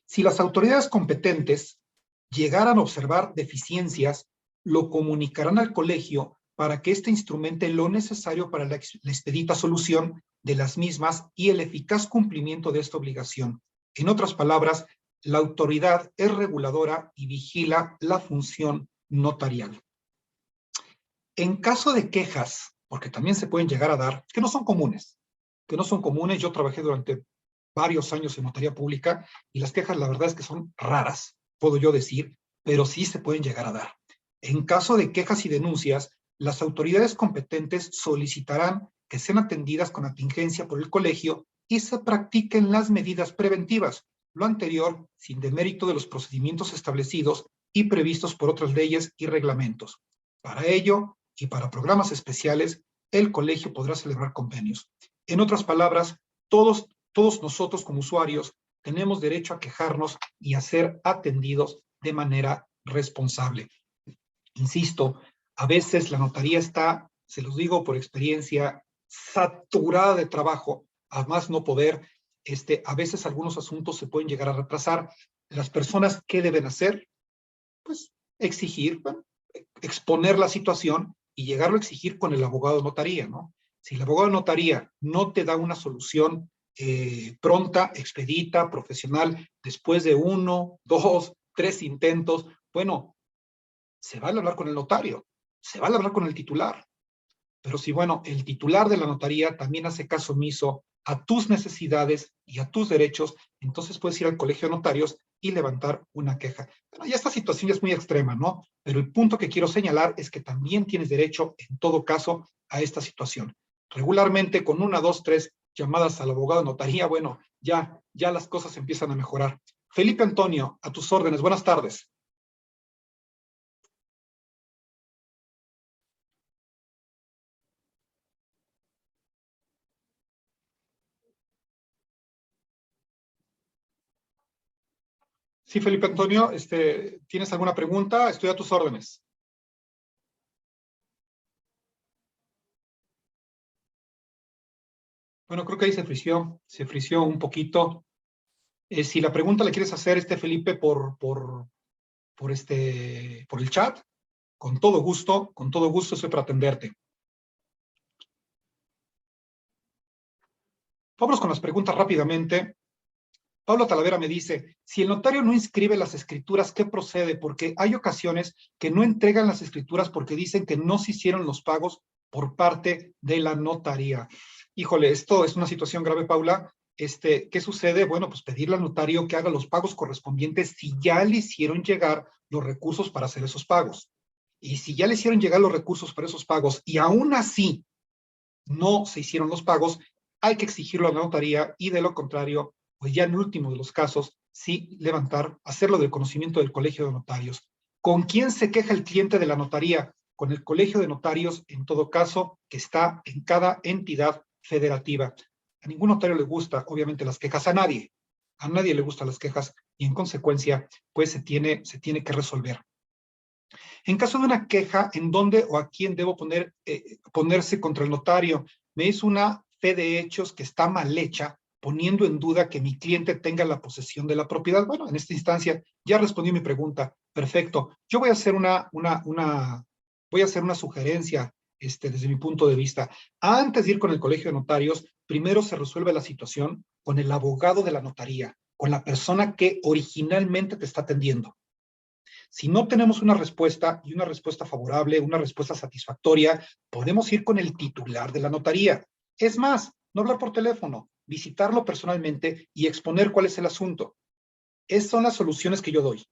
Si las autoridades competentes llegaran a observar deficiencias, lo comunicarán al colegio para que éste instrumente lo necesario para la expedita solución de las mismas y el eficaz cumplimiento de esta obligación. En otras palabras, la autoridad es reguladora y vigila la función notarial. En caso de quejas, porque también se pueden llegar a dar, que no son comunes, yo trabajé durante varios años en notaría pública y las quejas la verdad es que son raras, puedo yo decir, pero sí se pueden llegar a dar. En caso de quejas y denuncias, las autoridades competentes solicitarán que sean atendidas con atingencia por el colegio y se practiquen las medidas preventivas, lo anterior sin demérito de los procedimientos establecidos y previstos por otras leyes y reglamentos. Para ello, y para programas especiales, el colegio podrá celebrar convenios. En otras palabras, todos nosotros como usuarios tenemos derecho a quejarnos y a ser atendidos de manera responsable. Insisto, a veces la notaría está, se los digo por experiencia, saturada de trabajo, a más no poder. A veces algunos asuntos se pueden llegar a retrasar. Las personas, ¿qué deben hacer? Pues exigir, exponer la situación y llegarlo a exigir con el abogado de notaría, ¿no? Si el abogado de notaría no te da una solución pronta, expedita, profesional, después de 1, 2, 3 intentos, bueno, se vale hablar con el notario, se vale hablar con el titular. Pero si, bueno, el titular de la notaría también hace caso omiso a tus necesidades y a tus derechos, entonces puedes ir al colegio de notarios y levantar una queja. Bueno, ya esta situación ya es muy extrema, ¿no? Pero el punto que quiero señalar es que también tienes derecho, en todo caso, a esta situación. Regularmente, con 1, 2, 3 llamadas al abogado de notaría, bueno, ya las cosas empiezan a mejorar. Felipe Antonio, a tus órdenes. Buenas tardes. Sí, Felipe Antonio, ¿tienes alguna pregunta? Estoy a tus órdenes. Bueno, creo que ahí se frició un poquito. Si la pregunta la quieres hacer, Felipe, por el chat, con todo gusto estoy para atenderte. Vamos con las preguntas rápidamente. Pablo Talavera me dice, si el notario no inscribe las escrituras, ¿qué procede? Porque hay ocasiones que no entregan las escrituras porque dicen que no se hicieron los pagos por parte de la notaría. Híjole, esto es una situación grave, Paula. ¿Qué sucede? Bueno, pues pedirle al notario que haga los pagos correspondientes si ya le hicieron llegar los recursos para hacer esos pagos. Y si ya le hicieron llegar los recursos para esos pagos y aún así no se hicieron los pagos, hay que exigirlo a la notaría y de lo contrario, pues ya en el último de los casos, sí hacerlo del conocimiento del colegio de notarios. ¿Con quién se queja el cliente de la notaría? Con el colegio de notarios, en todo caso, que está en cada entidad federativa. A ningún notario le gusta, obviamente, las quejas, a nadie le gustan las quejas y en consecuencia, pues se tiene que resolver. En caso de una queja, ¿en dónde o a quién debo ponerse contra el notario? Me es una fe de hechos que está mal hecha, poniendo en duda que mi cliente tenga la posesión de la propiedad. Bueno, en esta instancia ya respondí mi pregunta. Perfecto. Yo voy a hacer una sugerencia desde mi punto de vista. Antes de ir con el colegio de notarios, primero se resuelve la situación con el abogado de la notaría, con la persona que originalmente te está atendiendo. Si no tenemos una respuesta y una respuesta favorable, una respuesta satisfactoria, podemos ir con el titular de la notaría. Es más, no hablar por teléfono, visitarlo personalmente y exponer cuál es el asunto. Esas son las soluciones que yo doy.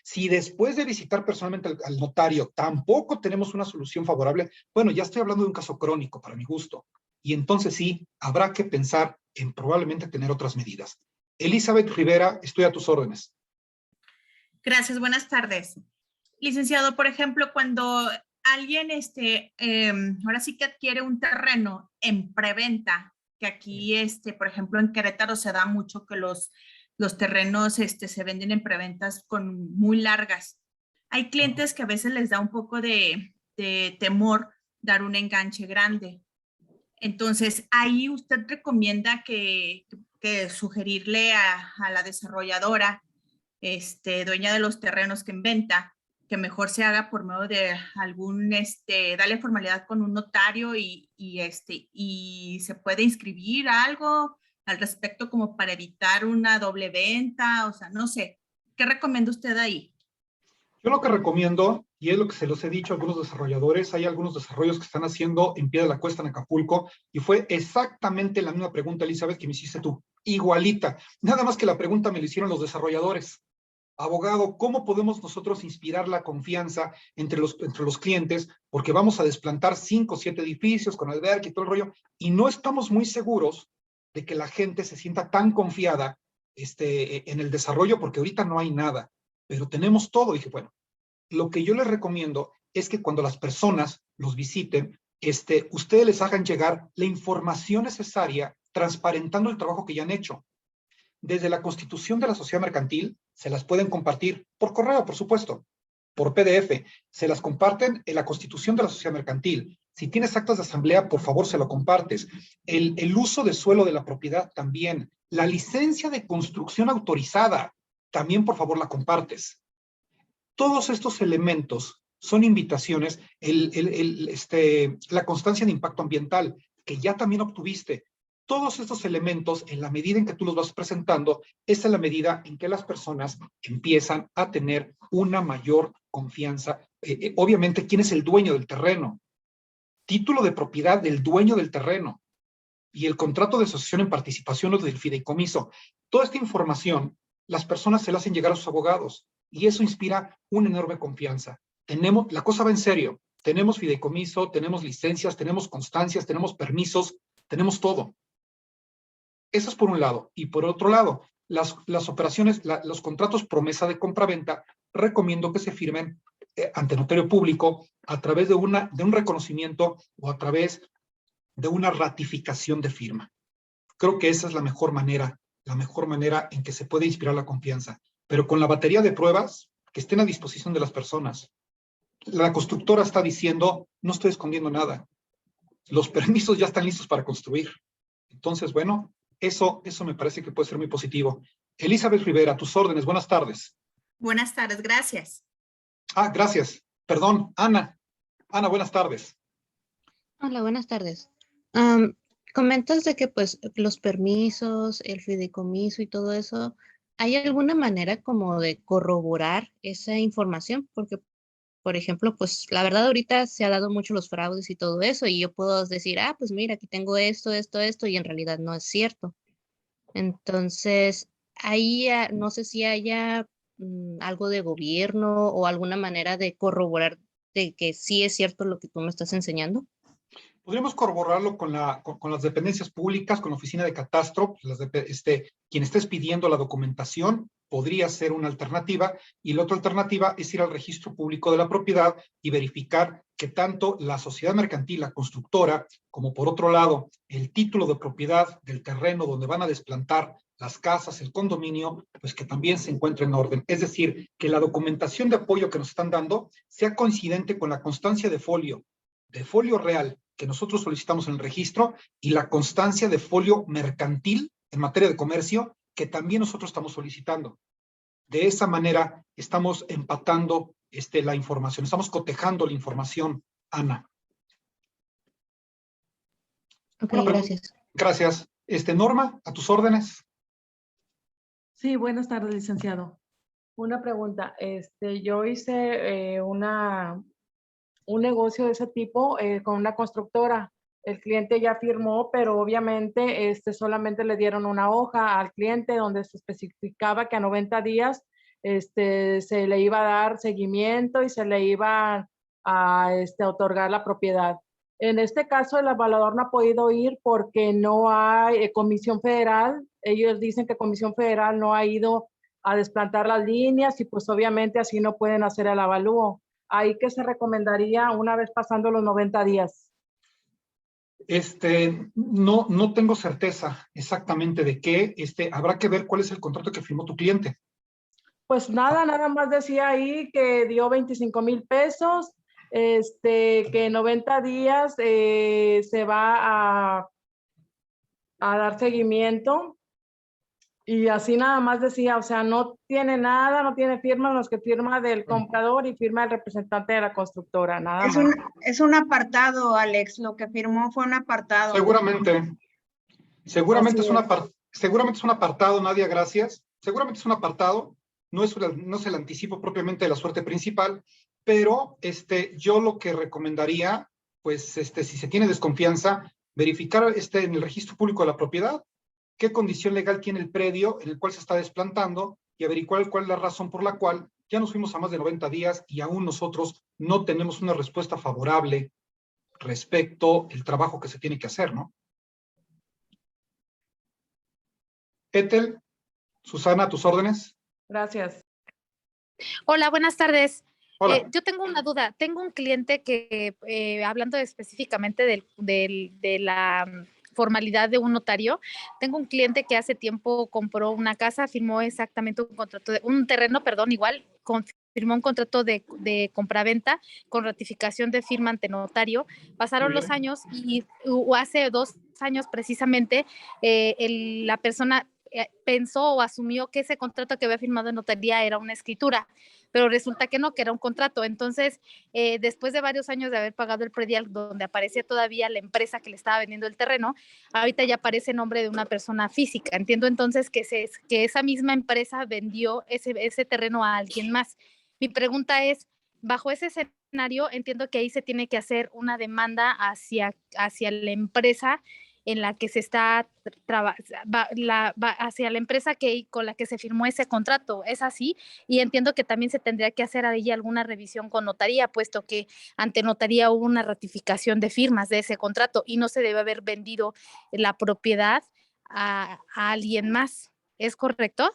Si después de visitar personalmente al notario tampoco tenemos una solución favorable, bueno, ya estoy hablando de un caso crónico para mi gusto. Y entonces sí, habrá que pensar en probablemente tener otras medidas. Elizabeth Rivera, estoy a tus órdenes. Gracias, buenas tardes. Licenciado, por ejemplo, cuando alguien, ahora sí que adquiere un terreno en preventa, que aquí, por ejemplo, en Querétaro se da mucho que los terrenos, se venden en preventas con muy largas. Hay clientes que a veces les da un poco de temor dar un enganche grande. Entonces, ahí usted recomienda que sugerirle a la desarrolladora, dueña de los terrenos que en venta, que mejor se haga por medio de algún, darle formalidad con un notario y se puede inscribir algo al respecto como para evitar una doble venta, o sea, no sé. ¿Qué recomienda usted ahí? Yo lo que recomiendo, y es lo que se los he dicho a algunos desarrolladores, hay algunos desarrollos que están haciendo en Pie de la Cuesta en Acapulco, y fue exactamente la misma pregunta, Elizabeth, que me hiciste tú, igualita. Nada más que la pregunta me la hicieron los desarrolladores. Abogado, ¿cómo podemos nosotros inspirar la confianza entre los clientes? Porque vamos a desplantar 5 o 7 edificios con albergue y todo el rollo, y no estamos muy seguros de que la gente se sienta tan confiada en el desarrollo, porque ahorita no hay nada, pero tenemos todo. Y dije, bueno, lo que yo les recomiendo es que cuando las personas los visiten, ustedes les hagan llegar la información necesaria, transparentando el trabajo que ya han hecho. Desde la constitución de la sociedad mercantil, se las pueden compartir por correo, por supuesto, por PDF, se las comparten en la constitución de la sociedad mercantil. Si tienes actas de asamblea, por favor, se lo compartes. El uso de suelo de la propiedad también. La licencia de construcción autorizada, también, por favor, la compartes. Todos estos elementos son invitaciones, la constancia de impacto ambiental, que ya también obtuviste. Todos estos elementos, en la medida en que tú los vas presentando, esa es la medida en que las personas empiezan a tener una mayor confianza obviamente, quién es el dueño del terreno, título de propiedad del dueño del terreno y el contrato de asociación en participación o del fideicomiso. Toda esta información, las personas se la hacen llegar a sus abogados y eso inspira una enorme confianza. La cosa va en serio. Tenemos fideicomiso, tenemos licencias, tenemos constancias, tenemos permisos, tenemos todo. Eso es por un lado. Y por otro lado, las operaciones, los contratos promesa de compraventa, recomiendo que se firmen ante notario público a través de un reconocimiento o a través de una ratificación de firma. Creo que esa es la mejor manera en que se puede inspirar la confianza. Pero con la batería de pruebas que estén a disposición de las personas. La constructora está diciendo, no estoy escondiendo nada. Los permisos ya están listos para construir. Entonces, bueno, eso me parece que puede ser muy positivo. Elizabeth Rivera, tus órdenes. Buenas tardes. Buenas tardes, gracias. Gracias. Perdón, Ana. Ana, buenas tardes. Hola, buenas tardes. Comentas de que pues los permisos, el fideicomiso y todo eso, ¿hay alguna manera como de corroborar esa información? Porque, por ejemplo, pues la verdad ahorita se ha dado mucho los fraudes y todo eso y yo puedo decir, pues mira, aquí tengo esto y en realidad no es cierto. Entonces, ahí no sé si haya algo de gobierno o alguna manera de corroborar de que sí es cierto lo que tú me estás enseñando. Podríamos corroborarlo con las dependencias públicas, con la oficina de catastro, quien estés pidiendo la documentación podría ser una alternativa, y la otra alternativa es ir al registro público de la propiedad y verificar que tanto la sociedad mercantil, la constructora, como por otro lado, el título de propiedad del terreno donde van a desplantar las casas, el condominio, pues que también se encuentre en orden. Es decir, que la documentación de apoyo que nos están dando sea coincidente con la constancia de folio real que nosotros solicitamos en el registro y la constancia de folio mercantil en materia de comercio que también nosotros estamos solicitando. De esa manera estamos empatando la información, estamos cotejando la información, Ana. Ok, gracias. Gracias. Norma, a tus órdenes. Sí, buenas tardes, licenciado. Una pregunta. Yo hice un negocio de ese tipo con una constructora. El cliente ya firmó, pero obviamente solamente le dieron una hoja al cliente donde se especificaba que a 90 días se le iba a dar seguimiento y se le iba a otorgar la propiedad. En este caso, el evaluador no ha podido ir porque no hay Comisión Federal. Ellos dicen que Comisión Federal no ha ido a desplantar las líneas y pues obviamente así no pueden hacer el avalúo. ¿Ahí qué se recomendaría una vez pasando los 90 días? No tengo certeza exactamente de qué. Habrá que ver cuál es el contrato que firmó tu cliente. Pues nada más decía ahí que dio 25,000 pesos, que 90 días se va a dar seguimiento. Y así nada más decía, o sea, no tiene nada, no tiene firma, los que firma del comprador y firma el representante de la constructora, nada más. Es un apartado, Alex, lo que firmó fue un apartado. Seguramente es un apartado, Nadia, gracias. Seguramente es un apartado, no es el anticipo propiamente de la suerte principal, pero yo lo que recomendaría, pues, si se tiene desconfianza, verificar en el registro público de la propiedad qué condición legal tiene el predio en el cual se está desplantando y averiguar cuál es la razón por la cual ya nos fuimos a más de 90 días y aún nosotros no tenemos una respuesta favorable respecto al trabajo que se tiene que hacer, ¿no? Ethel, Susana, a tus órdenes. Gracias. Hola, buenas tardes. Hola. Yo tengo una duda. Tengo un cliente que, hablando específicamente de la formalidad de un notario, tengo un cliente que hace tiempo compró una casa, firmó exactamente un terreno, igual, firmó un contrato de compraventa con ratificación de firma ante notario. Pasaron los años y hace 2 años precisamente la persona pensó o asumió que ese contrato que había firmado en notaría era una escritura, pero resulta que no, que era un contrato. Entonces, después de varios años de haber pagado el predial, donde aparecía todavía la empresa que le estaba vendiendo el terreno, ahorita ya aparece el nombre de una persona física. Entiendo entonces que esa misma empresa vendió ese terreno a alguien más. Mi pregunta es, bajo ese escenario entiendo que ahí se tiene que hacer una demanda hacia la empresa en la que se está hacia la empresa con la que se firmó ese contrato, ¿es así? Y entiendo que también se tendría que hacer ahí alguna revisión con notaría, puesto que ante notaría hubo una ratificación de firmas de ese contrato y no se debe haber vendido la propiedad a alguien más, ¿es correcto?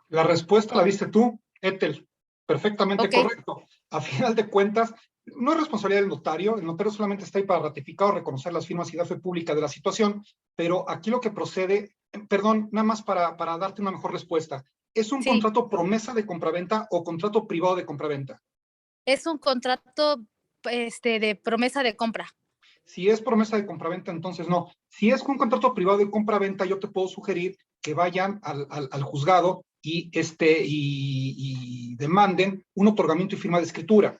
La respuesta la diste tú, Ethel. Perfectamente Okay. correcto. A final de cuentas, no es responsabilidad del notario. El notario solamente está ahí para ratificar o reconocer las firmas y dar fe pública de la situación, pero aquí lo que procede, perdón, nada más para darte una mejor respuesta. ¿Es un contrato promesa de compraventa o contrato privado de compraventa? Es un contrato de promesa de compra. Si es promesa de compraventa, entonces no. Si es un contrato privado de compraventa, yo te puedo sugerir que vayan al juzgado y demanden un otorgamiento y firma de escritura,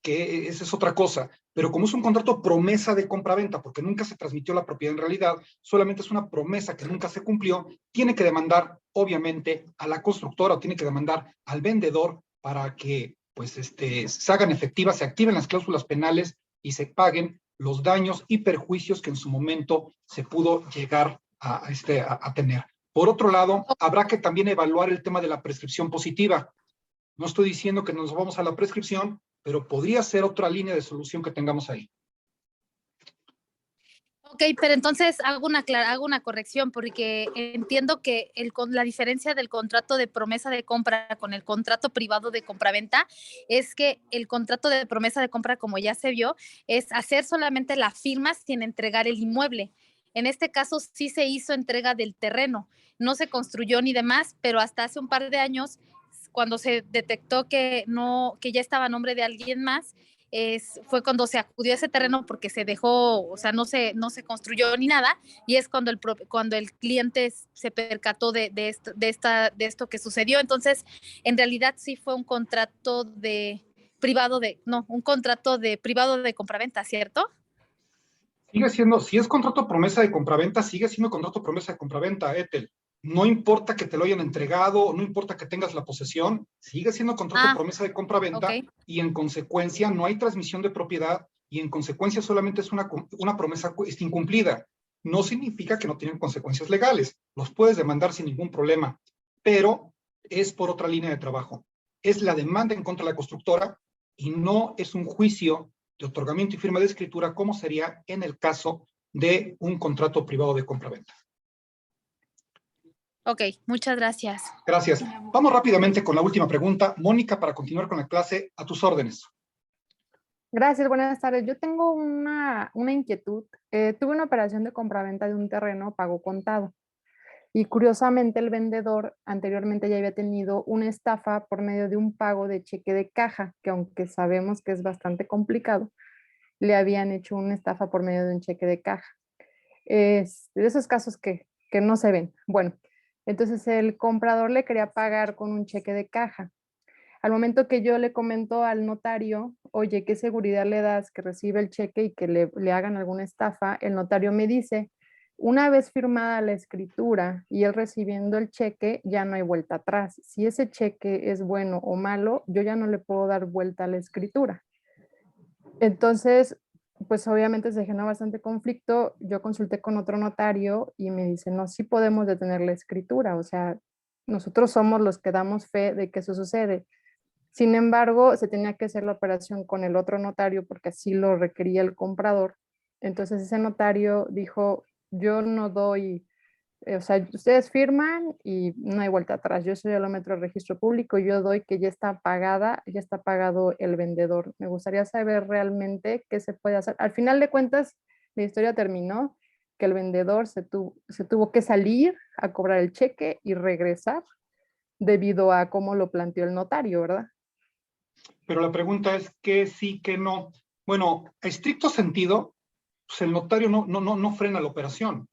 que esa es otra cosa. Pero como es un contrato promesa de compraventa, porque nunca se transmitió la propiedad en realidad, solamente es una promesa que nunca se cumplió, tiene que demandar, obviamente, a la constructora o tiene que demandar al vendedor para que pues, se hagan efectivas, se activen las cláusulas penales y se paguen los daños y perjuicios que en su momento se pudo llegar a tener. Por otro lado, habrá que también evaluar el tema de la prescripción positiva. No estoy diciendo que nos vamos a la prescripción, pero podría ser otra línea de solución que tengamos ahí. Ok, pero entonces hago una corrección porque entiendo que la diferencia del contrato de promesa de compra con el contrato privado de compraventa es que el contrato de promesa de compra, como ya se vio, es hacer solamente la firma sin entregar el inmueble. En este caso sí se hizo entrega del terreno, no se construyó ni demás, pero hasta hace un par de años, cuando se detectó que ya estaba a nombre de alguien más, fue cuando se acudió a ese terreno porque se dejó, o sea, no se construyó ni nada, y es cuando el cliente se percató de esto que sucedió. Entonces, en realidad sí fue un contrato privado de compraventa, ¿cierto? Sigue siendo, si es contrato promesa de compraventa, sigue siendo contrato promesa de compraventa, Ethel. No importa que te lo hayan entregado, no importa que tengas la posesión, sigue siendo contrato promesa de compraventa, okay. Y en consecuencia no hay transmisión de propiedad y en consecuencia solamente es una promesa incumplida. No significa que no tienen consecuencias legales, los puedes demandar sin ningún problema, pero es por otra línea de trabajo. Es la demanda en contra de la constructora y no es un juicio de otorgamiento y firma de escritura, como sería en el caso de un contrato privado de compraventa. Ok, muchas gracias. Gracias. Vamos rápidamente con la última pregunta. Mónica, para continuar con la clase, a tus órdenes. Gracias, buenas tardes. Yo tengo una inquietud. Tuve una operación de compraventa de un terreno pago contado. Y curiosamente el vendedor anteriormente ya había tenido una estafa por medio de un pago de cheque de caja, que aunque sabemos que es bastante complicado, le habían hecho una estafa por medio de un cheque de caja. Es de esos casos que no se ven. Bueno, entonces el comprador le quería pagar con un cheque de caja. Al momento que yo le comento al notario, oye, ¿qué seguridad le das que recibe el cheque y que le hagan alguna estafa? El notario me dice, una vez firmada la escritura y él recibiendo el cheque, ya no hay vuelta atrás. Si ese cheque es bueno o malo, yo ya no le puedo dar vuelta a la escritura. Entonces, pues obviamente se genera bastante conflicto. Yo consulté con otro notario y me dice, no, sí podemos detener la escritura. O sea, nosotros somos los que damos fe de que eso sucede. Sin embargo, se tenía que hacer la operación con el otro notario porque así lo requería el comprador. Entonces ese notario dijo, yo no doy, o sea, ustedes firman y no hay vuelta atrás. Yo soy el meto al registro público y yo doy que ya está pagada, ya está pagado el vendedor. Me gustaría saber realmente qué se puede hacer. Al final de cuentas, la historia terminó que el vendedor se tuvo que salir a cobrar el cheque y regresar debido a cómo lo planteó el notario, ¿verdad? Pero la pregunta es que sí, que no. Bueno, a estricto sentido, pues el notario no frena la operación.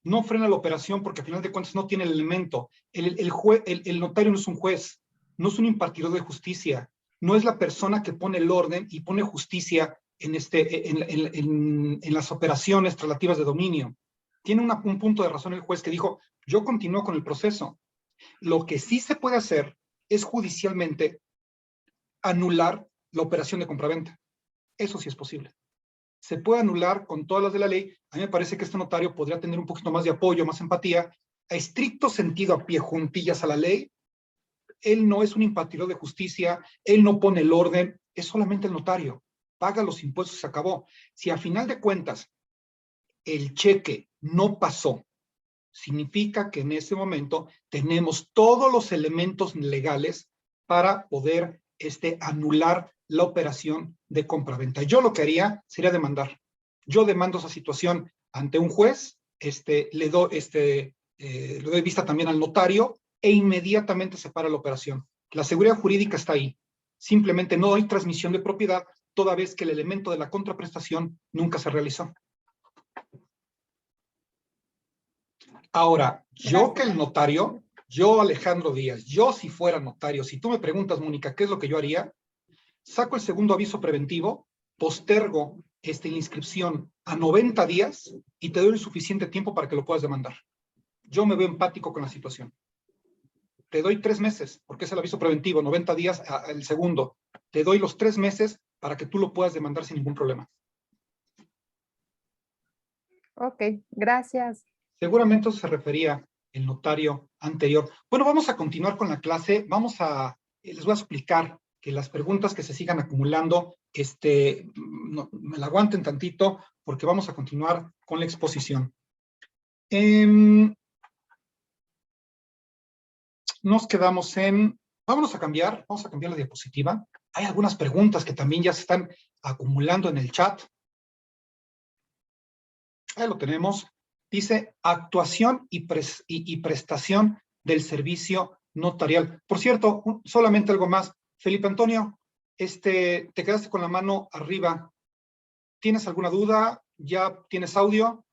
No frena la operación porque al final de cuentas no tiene el elemento. El notario no es un juez, no es un impartidor de justicia, no es la persona que pone el orden y pone justicia en las operaciones relativas de dominio. Tiene un punto de razón el juez que dijo, yo continúo con el proceso. Lo que sí se puede hacer es judicialmente anular la operación de compraventa. Eso sí es posible. Se puede anular con todas las de la ley. A mí me parece que este notario podría tener un poquito más de apoyo, más empatía. A estricto sentido, a pie juntillas a la ley, él no es un impartidor de justicia, él no pone el orden, es solamente el notario. Paga los impuestos y se acabó. Si a final de cuentas el cheque no pasó, significa que en ese momento tenemos todos los elementos legales para poder anular la operación de compraventa. Yo lo que haría sería demandar. Yo demando esa situación ante un juez, le doy vista también al notario e inmediatamente se para la operación. La seguridad jurídica está ahí. Simplemente no hay transmisión de propiedad toda vez que el elemento de la contraprestación nunca se realizó. Ahora, yo que el notario, yo Alejandro Díaz, yo si fuera notario, si tú me preguntas, Mónica, ¿qué es lo que yo haría? Saco el segundo aviso preventivo, postergo la inscripción a 90 días y te doy el suficiente tiempo para que lo puedas demandar. Yo me veo empático con la situación. Te doy 3 meses, porque es el aviso preventivo, 90 días el segundo. Te doy los 3 meses para que tú lo puedas demandar sin ningún problema. Ok, gracias. Seguramente eso se refería el notario anterior. Bueno, vamos a continuar con la clase. Les voy a explicar que las preguntas que se sigan acumulando, me la aguanten tantito, porque vamos a continuar con la exposición. Nos quedamos vamos a cambiar la diapositiva. Hay algunas preguntas que también ya se están acumulando en el chat. Ahí lo tenemos. Dice actuación y prestación del servicio notarial. Por cierto, solamente algo más. Felipe Antonio, te quedaste con la mano arriba. ¿Tienes alguna duda? ¿Ya tienes audio?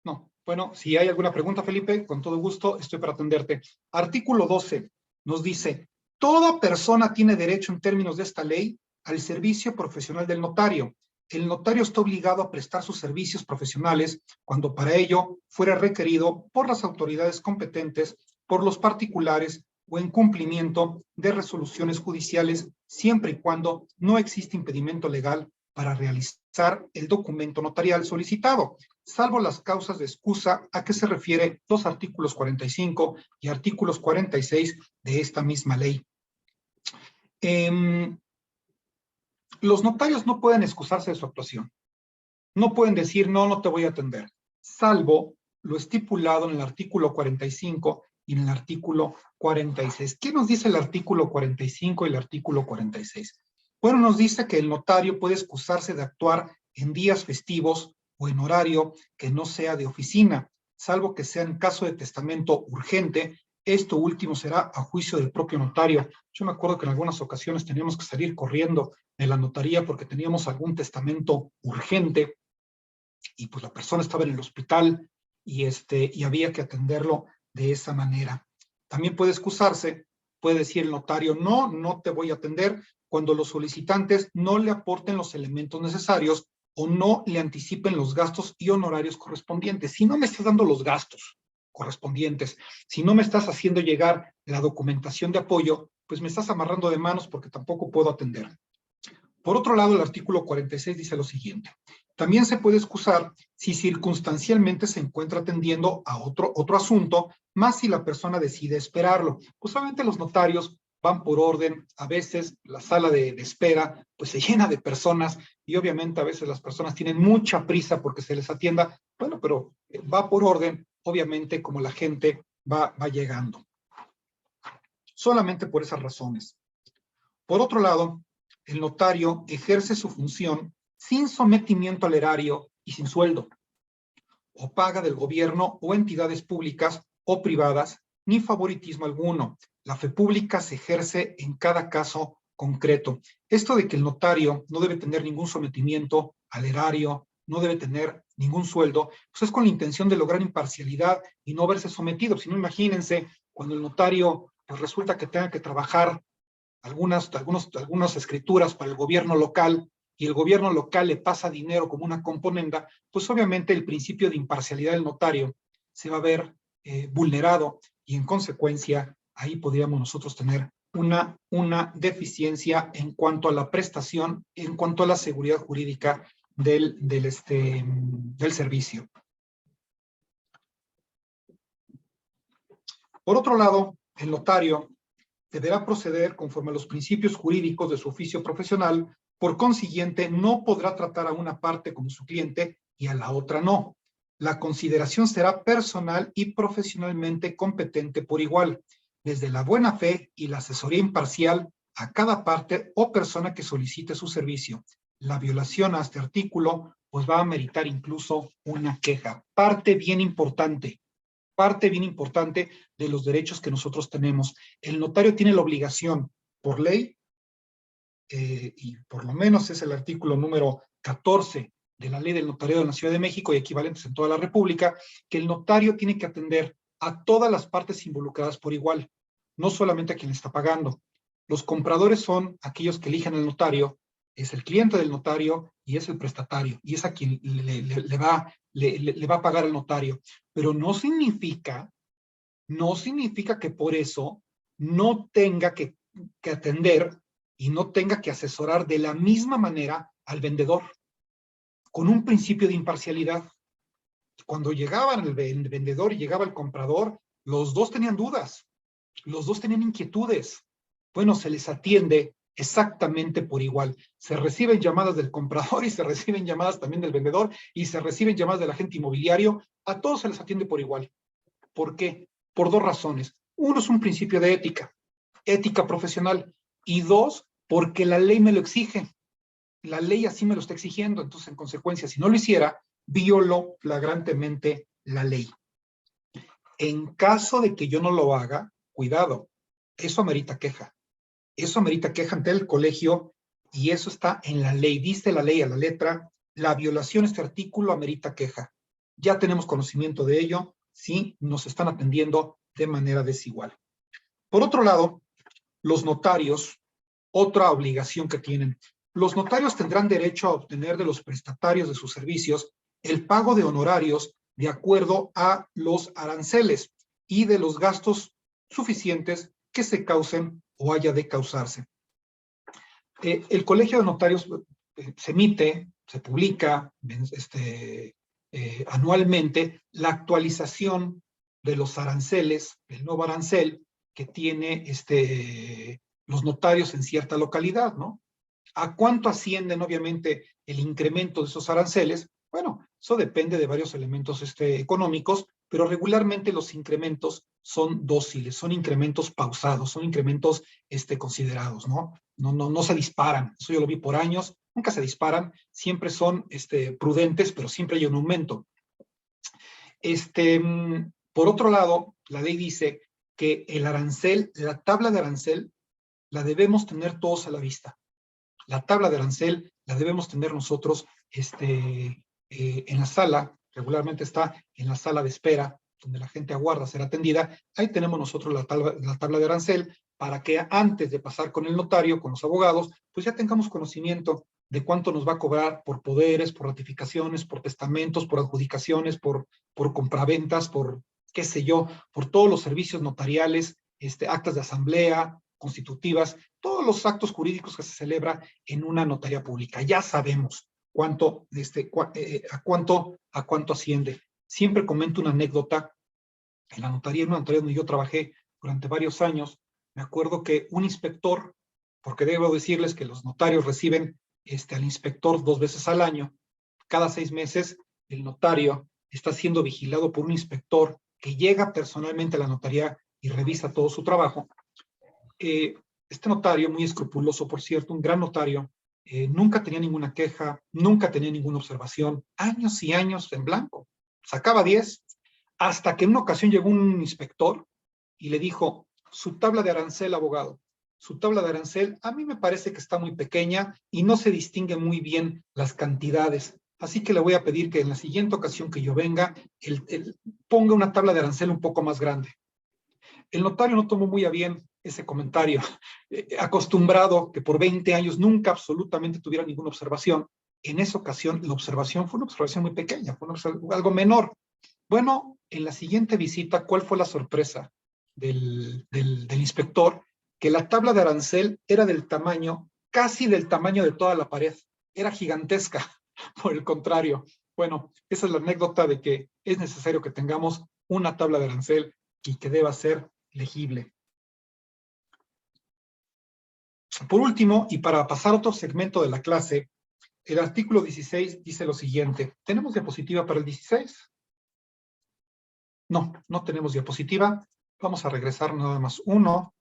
No. Bueno, si hay alguna pregunta, Felipe, con todo gusto estoy para atenderte. Artículo 12 nos dice, toda persona tiene derecho en términos de esta ley al servicio profesional del notario. El notario está obligado a prestar sus servicios profesionales cuando para ello fuera requerido por las autoridades competentes, por los particulares o en cumplimiento de resoluciones judiciales, siempre y cuando no existe impedimento legal para realizar el documento notarial solicitado, salvo las causas de excusa a que se refiere los artículos 45 y artículos 46 de esta misma ley. Los notarios no pueden excusarse de su actuación. No pueden decir, no te voy a atender, salvo lo estipulado en el artículo 45 y en el artículo 46. ¿Qué nos dice el artículo 45 y el artículo 46? Bueno, nos dice que el notario puede excusarse de actuar en días festivos o en horario que no sea de oficina, salvo que sea en caso de testamento urgente. Esto último será a juicio del propio notario. Yo me acuerdo que en algunas ocasiones teníamos que salir corriendo de la notaría porque teníamos algún testamento urgente y pues la persona estaba en el hospital y había que atenderlo de esa manera. También puede excusarse, puede decir el notario, no te voy a atender cuando los solicitantes no le aporten los elementos necesarios o no le anticipen los gastos y honorarios correspondientes. Si no me estás dando los gastos correspondientes, si no me estás haciendo llegar la documentación de apoyo, pues me estás amarrando de manos porque tampoco puedo atender. Por otro lado, el artículo 46 dice lo siguiente. También se puede excusar si circunstancialmente se encuentra atendiendo a otro asunto, más si la persona decide esperarlo. Pues obviamente los notarios van por orden, a veces la sala de espera pues se llena de personas y obviamente a veces las personas tienen mucha prisa porque se les atienda, bueno, pero va por orden, obviamente como la gente va llegando. Solamente por esas razones. Por otro lado, el notario ejerce su función sin sometimiento al erario y sin sueldo, o paga del gobierno o entidades públicas o privadas, ni favoritismo alguno. La fe pública se ejerce en cada caso concreto. Esto de que el notario no debe tener ningún sometimiento al erario, no debe tener ningún sueldo, pues es con la intención de lograr imparcialidad y no verse sometido. Si no, imagínense, cuando el notario pues resulta que tenga que trabajar algunas escrituras para el gobierno local y el gobierno local le pasa dinero como una componenda, pues obviamente el principio de imparcialidad del notario se va a ver vulnerado y en consecuencia ahí podríamos nosotros tener una deficiencia en cuanto a la prestación, en cuanto a la seguridad jurídica del servicio. Por otro lado, el notario deberá proceder conforme a los principios jurídicos de su oficio profesional. Por consiguiente, no podrá tratar a una parte como su cliente y a la otra no. La consideración será personal y profesionalmente competente por igual, desde la buena fe y la asesoría imparcial a cada parte o persona que solicite su servicio. La violación a este artículo pues va a meritar incluso una queja. Parte bien importante de los derechos que nosotros tenemos. El notario tiene la obligación por ley, y por lo menos es el artículo número 14 de la Ley del Notariado de la Ciudad de México y equivalentes en toda la República, que el notario tiene que atender a todas las partes involucradas por igual, no solamente a quien está pagando. Los compradores son aquellos que eligen al notario, es el cliente del notario y es el prestatario, y es a quien le va a pagar el notario. Pero no significa que por eso no tenga que atender y no tenga que asesorar de la misma manera al vendedor, con un principio de imparcialidad. Cuando llegaban el vendedor y llegaba el comprador, los dos tenían dudas, los dos tenían inquietudes. Bueno, se les atiende exactamente por igual. Se reciben llamadas del comprador y se reciben llamadas también del vendedor y se reciben llamadas del agente inmobiliario. A todos se les atiende por igual. ¿Por qué? Por dos razones. Uno es un principio de ética profesional. Y dos, porque la ley me lo exige. La ley así me lo está exigiendo. Entonces, en consecuencia, si no lo hiciera, violó flagrantemente la ley. En caso de que yo no lo haga, cuidado, eso amerita queja. Eso amerita queja ante el colegio y eso está en la ley. Dice la ley a la letra, la violación de este artículo amerita queja. Ya tenemos conocimiento de ello, sí, nos están atendiendo de manera desigual. Por otro lado, los notarios, otra obligación que tienen. Los notarios tendrán derecho a obtener de los prestatarios de sus servicios el pago de honorarios de acuerdo a los aranceles y de los gastos suficientes que se causen o haya de causarse. El Colegio de Notarios se emite, se publica anualmente la actualización de los aranceles, el nuevo arancel que tiene los notarios en cierta localidad, ¿no? ¿A cuánto ascienden, obviamente, el incremento de esos aranceles? Bueno, eso depende de varios elementos económicos, pero regularmente los incrementos son dóciles, son incrementos pausados, son incrementos considerados, ¿no? No se disparan. Eso yo lo vi por años, nunca se disparan, siempre son prudentes, pero siempre hay un aumento. Por otro lado, la ley dice que el arancel, la tabla de arancel, la debemos tener todos a la vista. La tabla de arancel la debemos tener nosotros en la sala, regularmente está en la sala de espera, donde la gente aguarda ser atendida. Ahí tenemos nosotros la tabla de arancel para que antes de pasar con el notario, con los abogados, pues ya tengamos conocimiento de cuánto nos va a cobrar por poderes, por ratificaciones, por testamentos, por adjudicaciones, por compraventas, por qué sé yo, por todos los servicios notariales, actas de asamblea, constitutivas, todos los actos jurídicos que se celebra en una notaría pública. Ya sabemos cuánto, a cuánto asciende. Siempre comento una anécdota. En una notaría donde yo trabajé durante varios años, me acuerdo que un inspector, porque debo decirles que los notarios reciben al inspector 2 veces al año, cada 6 meses el notario está siendo vigilado por un inspector que llega personalmente a la notaría y revisa todo su trabajo. Este notario, muy escrupuloso, por cierto, un gran notario, nunca tenía ninguna queja, nunca tenía ninguna observación, años y años en blanco. Sacaba 10, hasta que en una ocasión llegó un inspector y le dijo, su tabla de arancel, abogado, su tabla de arancel, a mí me parece que está muy pequeña y no se distingue muy bien las cantidades. Así que le voy a pedir que en la siguiente ocasión que yo venga, ponga una tabla de arancel un poco más grande. El notario no tomó muy a bien ese comentario, acostumbrado que por 20 años nunca absolutamente tuviera ninguna observación. En esa ocasión, la observación fue una observación muy pequeña, fue algo menor. Bueno, en la siguiente visita, ¿cuál fue la sorpresa del inspector? Que la tabla de arancel era del tamaño, casi del tamaño de toda la pared. Era gigantesca, por el contrario. Bueno, esa es la anécdota de que es necesario que tengamos una tabla de arancel y que deba ser legible. Por último, y para pasar a otro segmento de la clase, el artículo 16 dice lo siguiente. ¿Tenemos diapositiva para el 16? No, no tenemos diapositiva. Vamos a regresar nada más uno.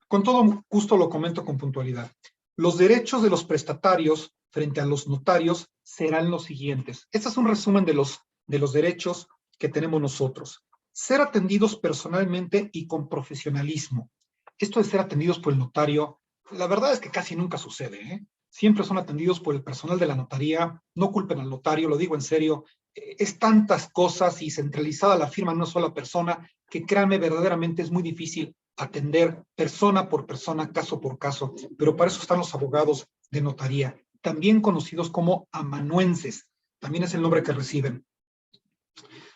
Con todo gusto lo comento con puntualidad. Los derechos de los prestatarios frente a los notarios serán los siguientes. Este es un resumen de los derechos que tenemos nosotros. Ser atendidos personalmente y con profesionalismo. Esto de ser atendidos por el notario, la verdad es que casi nunca sucede, ¿eh? Siempre son atendidos por el personal de la notaría. No culpen al notario, lo digo en serio. Es tantas cosas y centralizada la firma en una sola persona que créanme, verdaderamente es muy difícil atender persona por persona, caso por caso, pero para eso están los abogados de notaría, también conocidos como amanuenses, también es el nombre que reciben.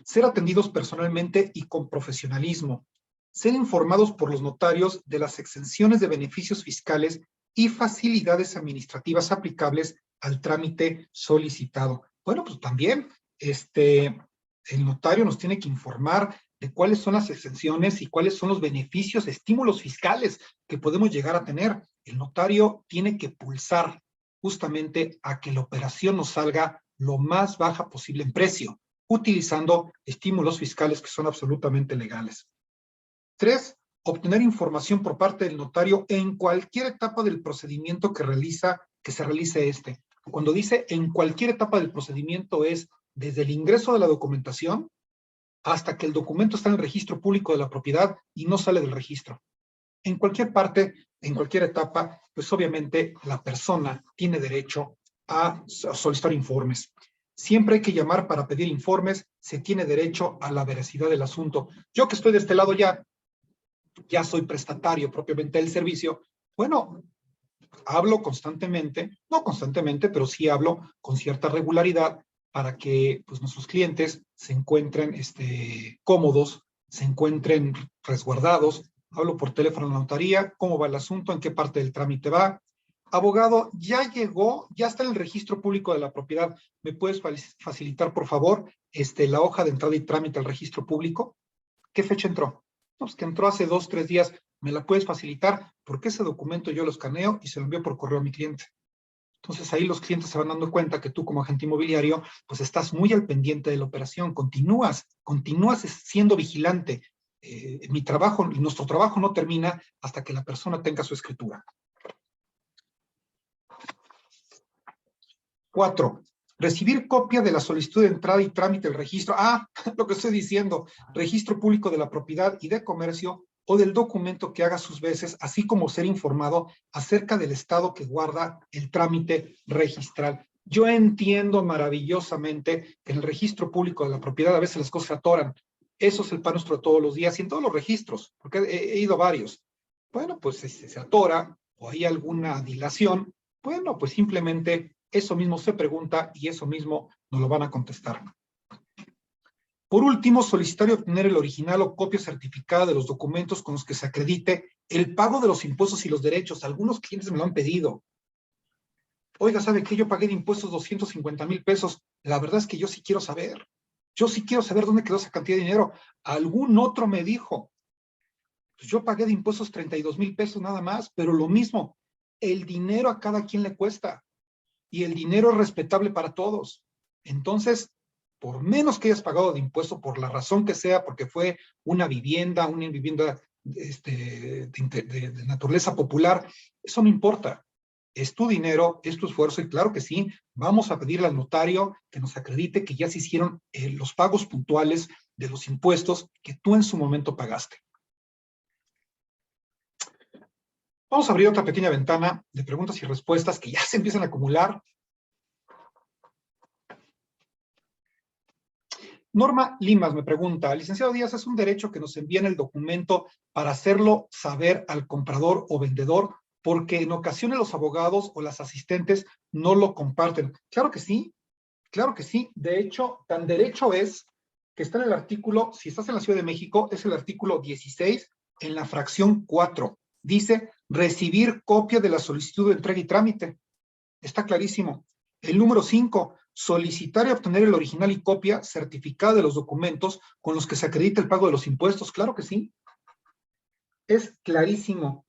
Ser atendidos personalmente y con profesionalismo, ser informados por los notarios de las exenciones de beneficios fiscales y facilidades administrativas aplicables al trámite solicitado. Bueno, pues también el notario nos tiene que informar de cuáles son las exenciones y cuáles son los beneficios, estímulos fiscales que podemos llegar a tener. El notario tiene que pulsar justamente a que la operación nos salga lo más baja posible en precio, utilizando estímulos fiscales que son absolutamente legales. 3. Obtener información por parte del notario en cualquier etapa del procedimiento que se realice este. Cuando dice en cualquier etapa del procedimiento es desde el ingreso de la documentación hasta que el documento está en el registro público de la propiedad y no sale del registro. En cualquier parte, en cualquier etapa, pues obviamente la persona tiene derecho a solicitar informes. Siempre hay que llamar para pedir informes, se tiene derecho a la veracidad del asunto. Yo que estoy de este lado ya soy prestatario propiamente del servicio, bueno, hablo constantemente, no constantemente, pero sí hablo con cierta regularidad para que pues, nuestros clientes se encuentren cómodos, se encuentren resguardados. Hablo por teléfono a la notaría, cómo va el asunto, en qué parte del trámite va. Abogado, ya llegó, ya está en el registro público de la propiedad. ¿Me puedes facilitar, por favor, la hoja de entrada y trámite al registro público? ¿Qué fecha entró? No, pues que entró hace 2 o 3 días. ¿Me la puedes facilitar? Porque ese documento yo lo escaneo y se lo envío por correo a mi cliente. Entonces ahí los clientes se van dando cuenta que tú como agente inmobiliario, pues estás muy al pendiente de la operación, continúas siendo vigilante. Nuestro trabajo no termina hasta que la persona tenga su escritura. 4. Recibir copia de la solicitud de entrada y trámite del registro. Lo que estoy diciendo, registro público de la propiedad y de comercio o del documento que haga sus veces, así como ser informado acerca del estado que guarda el trámite registral. Yo entiendo maravillosamente que en el registro público de la propiedad a veces las cosas se atoran. Eso es el pan nuestro de todos los días y en todos los registros, porque he ido a varios. Bueno, pues si se atora o hay alguna dilación, bueno, pues simplemente eso mismo se pregunta y eso mismo nos lo van a contestar. Por último, solicitar y obtener el original o copia certificada de los documentos con los que se acredite el pago de los impuestos y los derechos. Algunos clientes me lo han pedido. Oiga, ¿sabe qué? Yo pagué de impuestos 250,000 pesos. La verdad es que yo sí quiero saber. Yo sí quiero saber dónde quedó esa cantidad de dinero. Algún otro me dijo. Pues yo pagué de impuestos 32,000 pesos nada más, pero lo mismo. El dinero a cada quien le cuesta. Y el dinero es respetable para todos. Entonces, por menos que hayas pagado de impuesto, por la razón que sea, porque fue una vivienda de naturaleza popular, eso no importa. Es tu dinero, es tu esfuerzo, y claro que sí, vamos a pedirle al notario que nos acredite que ya se hicieron los pagos puntuales de los impuestos que tú en su momento pagaste. Vamos a abrir otra pequeña ventana de preguntas y respuestas que ya se empiezan a acumular. Norma Limas me pregunta, licenciado Díaz, ¿es un derecho que nos envíen el documento para hacerlo saber al comprador o vendedor? Porque en ocasiones los abogados o las asistentes no lo comparten. Claro que sí, claro que sí. De hecho, tan derecho es que está en el artículo, si estás en la Ciudad de México, es el artículo 16, en la fracción 4. Dice, recibir copia de la solicitud de entrega y trámite. Está clarísimo. El número 5, solicitar y obtener el original y copia certificada de los documentos con los que se acredita el pago de los impuestos. Claro que sí. Es clarísimo.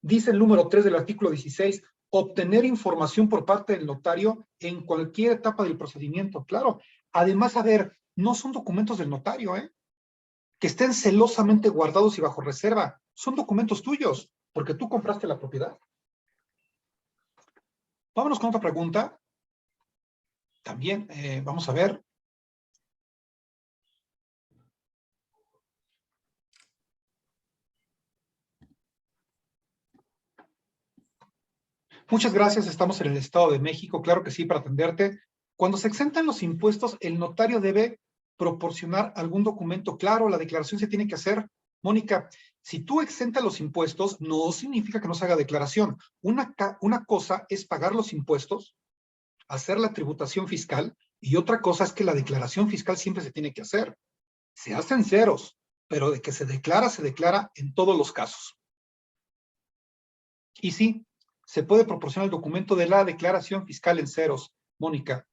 Dice el número 3 del artículo 16, obtener información por parte del notario en cualquier etapa del procedimiento. Claro. Además, a ver, no son documentos del notario, que estén celosamente guardados y bajo reserva. Son documentos tuyos, porque tú compraste la propiedad. Vámonos con otra pregunta. También, vamos a ver. Muchas gracias, estamos en el Estado de México, claro que sí, para atenderte. Cuando se exentan los impuestos, el notario debe proporcionar algún documento claro, la declaración se tiene que hacer. Mónica, si tú exentas los impuestos, no significa que no se haga declaración. Una cosa es pagar los impuestos, hacer la tributación fiscal, y otra cosa es que la declaración fiscal siempre se tiene que hacer. Se hacen ceros, pero de que se declara en todos los casos. Y sí, se puede proporcionar el documento de la declaración fiscal en ceros, Mónica.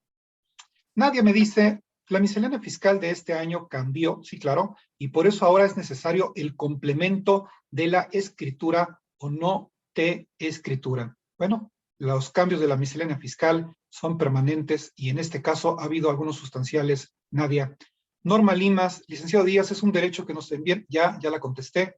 Nadie me dice, la miscelánea fiscal de este año cambió, sí, claro, y por eso ahora es necesario el complemento de la escritura o no de escritura. Bueno, los cambios de la miscelánea fiscal son permanentes y en este caso ha habido algunos sustanciales, Nadia. Norma Limas, licenciado Díaz, es un derecho que nos envíen, ya la contesté.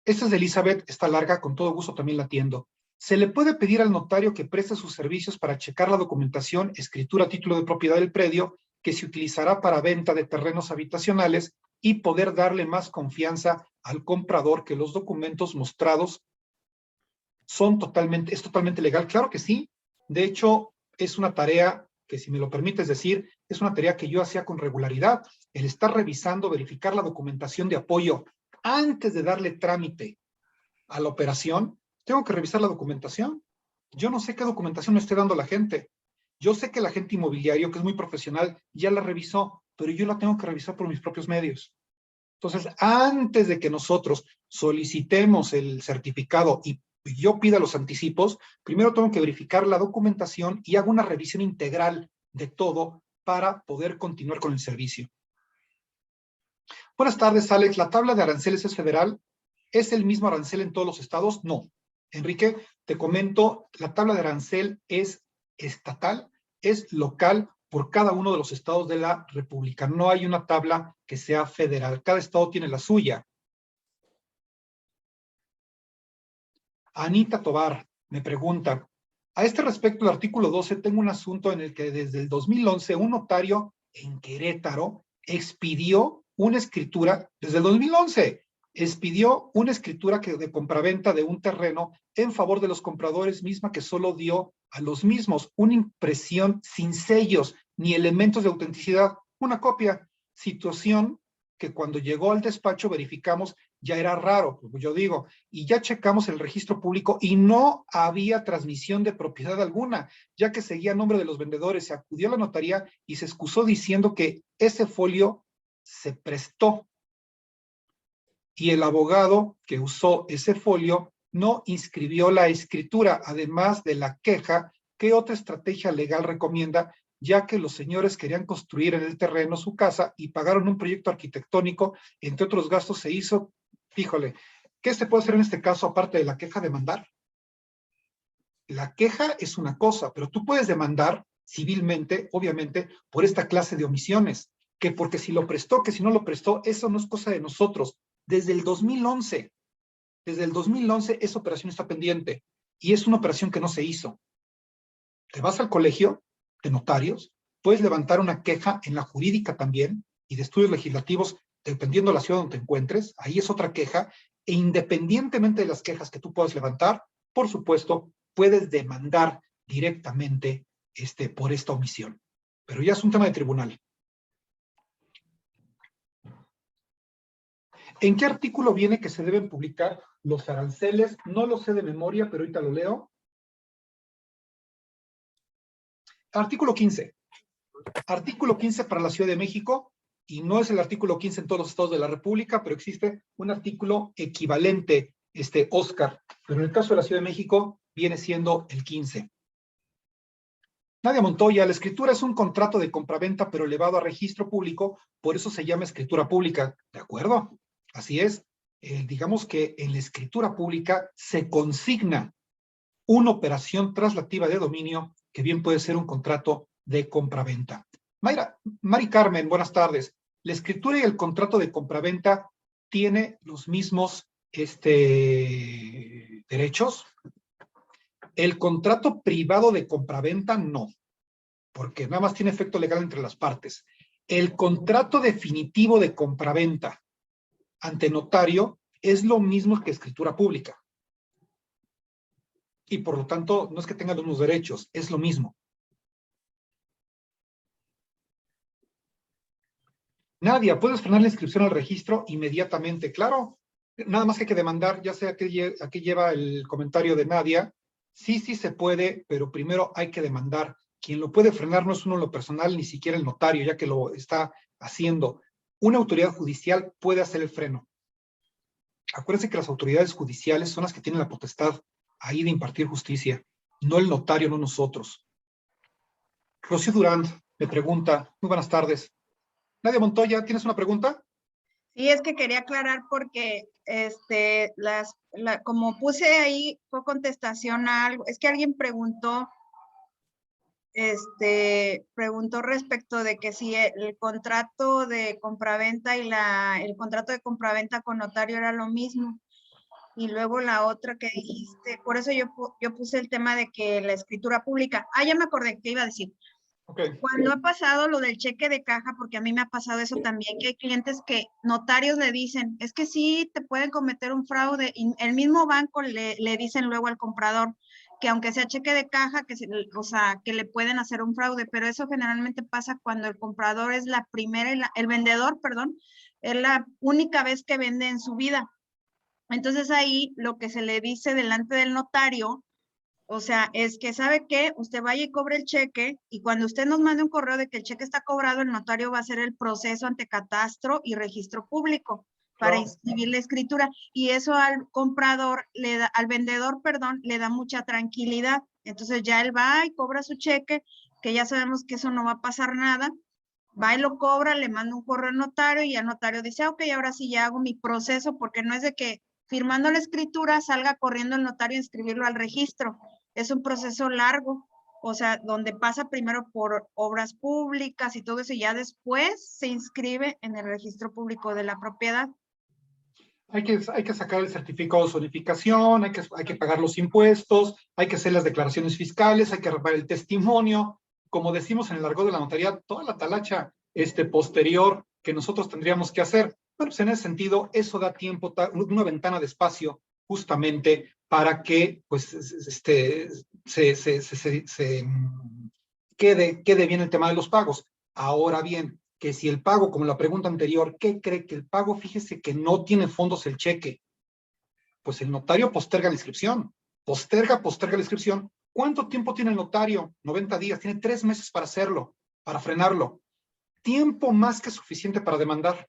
Esta es de Elizabeth, está larga, con todo gusto también la atiendo. Se le puede pedir al notario que preste sus servicios para checar la documentación, escritura, título de propiedad del predio, que se utilizará para venta de terrenos habitacionales y poder darle más confianza al comprador que los documentos mostrados es totalmente legal. Claro que sí. De hecho, es una tarea que, si me lo permites decir, es una tarea que yo hacía con regularidad. El estar revisando, verificar la documentación de apoyo antes de darle trámite a la operación, tengo que revisar la documentación. Yo no sé qué documentación me esté dando la gente. Yo sé que el agente inmobiliario, que es muy profesional, ya la revisó, pero yo la tengo que revisar por mis propios medios. Entonces, antes de que nosotros solicitemos el certificado y yo pida los anticipos, primero tengo que verificar la documentación y hago una revisión integral de todo para poder continuar con el servicio. Buenas tardes, Alex. ¿La tabla de aranceles es federal? ¿Es el mismo arancel en todos los estados? No. Enrique, te comento, la tabla de arancel es estatal, es local por cada uno de los estados de la República. No hay una tabla que sea federal. Cada estado tiene la suya. Anita Tobar me pregunta, a este respecto, el artículo 12, tengo un asunto en el que desde el 2011 un notario en Querétaro expidió una escritura, desde el 2011, expidió una escritura de compraventa de un terreno en favor de los compradores, misma que solo dio a los mismos una impresión sin sellos ni elementos de autenticidad, una copia, situación que cuando llegó al despacho verificamos ya era raro, como yo digo, y ya checamos el registro público y no había transmisión de propiedad alguna, ya que seguía a nombre de los vendedores. Se acudió a la notaría y se excusó diciendo que ese folio se prestó y el abogado que usó ese folio no inscribió la escritura, además de la queja. ¿Qué otra estrategia legal recomienda? Ya que los señores querían construir en el terreno su casa y pagaron un proyecto arquitectónico, entre otros gastos se hizo. Híjole, ¿qué se puede hacer en este caso aparte de la queja? Demandar. La queja es una cosa, pero tú puedes demandar civilmente, obviamente, por esta clase de omisiones, que porque si lo prestó, que si no lo prestó, eso no es cosa de nosotros. Desde el 2011 esa operación está pendiente y es una operación que no se hizo. Te vas al colegio de notarios, puedes levantar una queja en la jurídica también y de estudios legislativos, dependiendo de la ciudad donde te encuentres, ahí es otra queja, e independientemente de las quejas que tú puedas levantar, por supuesto, puedes demandar directamente por esta omisión. Pero ya es un tema de tribunal. ¿En qué artículo viene que se deben publicar los aranceles? No lo sé de memoria, pero ahorita lo leo. Artículo 15. Artículo 15 para la Ciudad de México, y no es el artículo 15 en todos los estados de la República, pero existe un artículo equivalente, Oscar, pero en el caso de la Ciudad de México viene siendo el 15. Nadia Montoya, la escritura es un contrato de compraventa, pero elevado a registro público, por eso se llama escritura pública. ¿De acuerdo? Así es. Digamos que en la escritura pública se consigna una operación traslativa de dominio, que bien puede ser un contrato de compraventa. Mari Carmen, buenas tardes. ¿La escritura y el contrato de compraventa tiene los mismos derechos? El contrato privado de compraventa no, porque nada más tiene efecto legal entre las partes. El contrato definitivo de compraventa ante notario es lo mismo que escritura pública. Y por lo tanto, no es que tengan los mismos derechos, es lo mismo. Nadia, ¿puedes frenar la inscripción al registro inmediatamente? Claro, nada más que hay que demandar, ya sé a qué lleva el comentario de Nadia. Sí se puede, pero primero hay que demandar. Quien lo puede frenar no es uno en lo personal, ni siquiera el notario, ya que lo está haciendo. Una autoridad judicial puede hacer el freno. Acuérdense que las autoridades judiciales son las que tienen la potestad ahí de impartir justicia, no el notario, no nosotros. Rocío Durán me pregunta, muy buenas tardes. Nadia Montoya, ¿tienes una pregunta? Sí, es que quería aclarar porque como puse ahí, fue contestación a algo, es que alguien preguntó respecto de que si el contrato de compraventa y el contrato de compraventa con notario era lo mismo. Y luego la otra que dijiste, por eso yo puse el tema de que la escritura pública. Ya me acordé que iba a decir. Okay. Cuando ha pasado lo del cheque de caja, porque a mí me ha pasado eso también, que hay clientes que notarios le dicen, es que sí, te pueden cometer un fraude, y el mismo banco le dicen luego al comprador que aunque sea cheque de caja, que le pueden hacer un fraude, pero eso generalmente pasa cuando el comprador es la primera, el vendedor, perdón, es la única vez que vende en su vida. Entonces ahí lo que se le dice delante del notario, o sea, es que ¿sabe qué? Usted vaya y cobre el cheque, y cuando usted nos mande un correo de que el cheque está cobrado, el notario va a hacer el proceso ante catastro y registro público para inscribir la escritura, y eso al comprador, al vendedor, perdón, le da mucha tranquilidad. Entonces ya él va y cobra su cheque, que ya sabemos que eso no va a pasar nada, va y lo cobra, le manda un correo al notario, y el notario dice, ok, ahora sí ya hago mi proceso, porque no es de que firmando la escritura salga corriendo el notario a inscribirlo al registro. Es un proceso largo, o sea, donde pasa primero por obras públicas y todo eso, y ya después se inscribe en el registro público de la propiedad. Hay que sacar el certificado de zonificación, hay que pagar los impuestos, hay que hacer las declaraciones fiscales, hay que reparar el testimonio. Como decimos en el argot de la notaría, toda la talacha posterior que nosotros tendríamos que hacer. Bueno, pues en ese sentido, eso da tiempo, una ventana de espacio justamente para que pues quede bien el tema de los pagos. Ahora bien, que si el pago, como la pregunta anterior, ¿qué cree que el pago? Fíjese que no tiene fondos el cheque. Pues el notario posterga la inscripción, posterga la inscripción. ¿Cuánto tiempo tiene el notario? 90 días, tiene 3 meses para hacerlo, para frenarlo. Tiempo más que suficiente para demandar.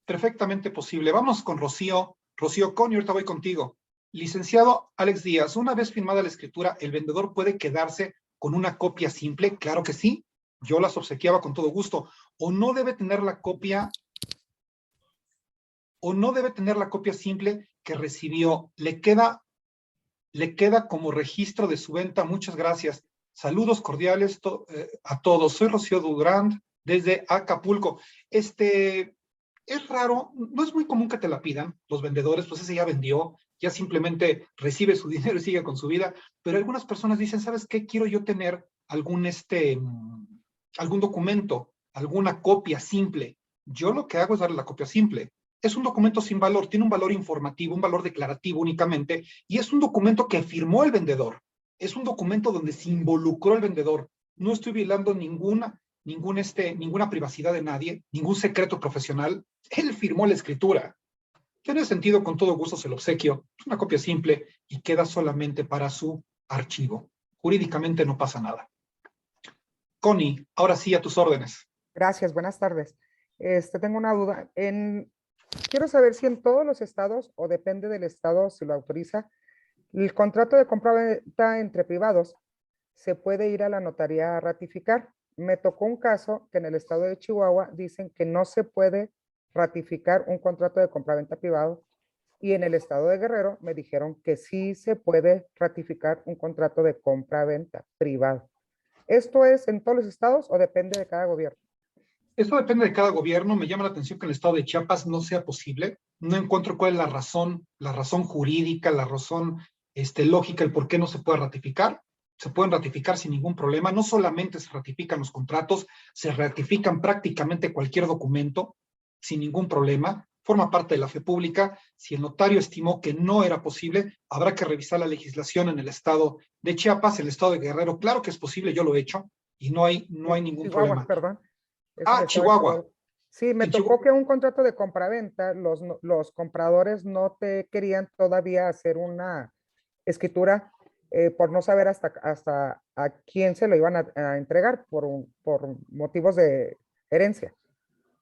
Perfectamente posible. Vamos con Rocío. Rocío Coni, ahorita voy contigo. Licenciado Alex Díaz, una vez firmada la escritura, ¿el vendedor puede quedarse con una copia simple? Claro que sí. Yo las obsequiaba con todo gusto. ¿O no debe tener la copia? ¿O no debe tener la copia simple que recibió? Le queda como registro de su venta. Muchas gracias. Saludos cordiales a todos. Soy Rocío Durán desde Acapulco. Es raro, no es muy común que te la pidan los vendedores, pues ese ya vendió, ya simplemente recibe su dinero y sigue con su vida, pero algunas personas dicen, ¿sabes qué? Quiero yo tener algún documento, alguna copia simple. Yo lo que hago es darle la copia simple. Es un documento sin valor, tiene un valor informativo, un valor declarativo únicamente, y es un documento que firmó el vendedor. Es un documento donde se involucró el vendedor. No estoy violando ninguna ninguna privacidad de nadie, ningún secreto profesional. Él firmó la escritura. Yo en ese sentido, con todo gusto se lo obsequio. Es una copia simple y queda solamente para su archivo. Jurídicamente no pasa nada. Connie, ahora sí a tus órdenes. Gracias, buenas tardes. Tengo una duda. Quiero saber si en todos los estados, o depende del estado si lo autoriza, el contrato de compra-venta entre privados se puede ir a la notaría a ratificar. Me tocó un caso que en el estado de Chihuahua dicen que no se puede ratificar un contrato de compra-venta privado, y en el estado de Guerrero me dijeron que sí se puede ratificar un contrato de compra-venta privado. ¿Esto es en todos los estados o depende de cada gobierno? Esto depende de cada gobierno. Me llama la atención que en el estado de Chiapas no sea posible. No encuentro cuál es la razón jurídica, la razón lógica, el por qué no se puede ratificar. Se pueden ratificar sin ningún problema. No solamente se ratifican los contratos, se ratifican prácticamente cualquier documento sin ningún problema. Forma parte de la fe pública. Si el notario estimó que no era posible, habrá que revisar la legislación en el estado de Chiapas, el estado de Guerrero. Claro que es posible, yo lo he hecho y no hay ningún Chihuahua, problema. Perdón. Chihuahua. Sí, me tocó que un contrato de compraventa, los compradores no te querían todavía hacer una escritura por no saber hasta a quién se lo iban a entregar por motivos de herencia.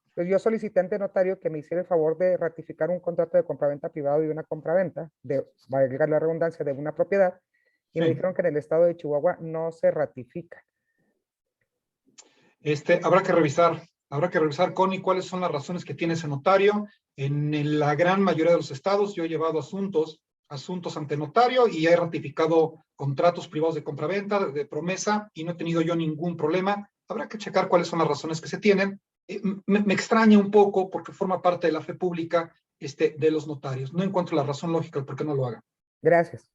Entonces yo solicité ante notario que me hiciera el favor de ratificar un contrato de compraventa privado y una compraventa, valga la redundancia, de una propiedad, y me dijeron que en el estado de Chihuahua no se ratifica. Habrá que revisar, Connie, cuáles son las razones que tiene ese notario. En la gran mayoría de los estados yo he llevado asuntos ante notario y he ratificado contratos privados de compraventa, de promesa, y no he tenido yo ningún problema. Habrá que checar cuáles son las razones que se tienen. Me extraña un poco porque forma parte de la fe pública de los notarios. No encuentro la razón lógica por qué no lo hagan. Gracias.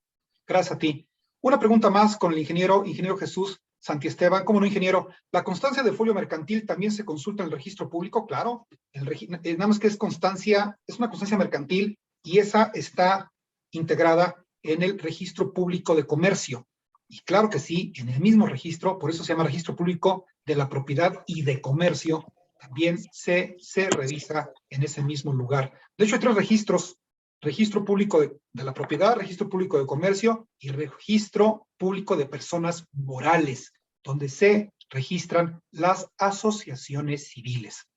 Gracias a ti. Una pregunta más con el ingeniero Jesús Santiesteban. ¿Cómo no, ingeniero? ¿La constancia de folio mercantil también se consulta en el registro público? Claro. Nada más que es una constancia mercantil y esa está integrada en el registro público de comercio. Y claro que sí, en el mismo registro, por eso se llama registro público de la propiedad y de comercio, también se revisa en ese mismo lugar. De hecho, hay 3 registros: registro público de la propiedad, registro público de comercio y registro público de personas morales, donde se registran las asociaciones civiles.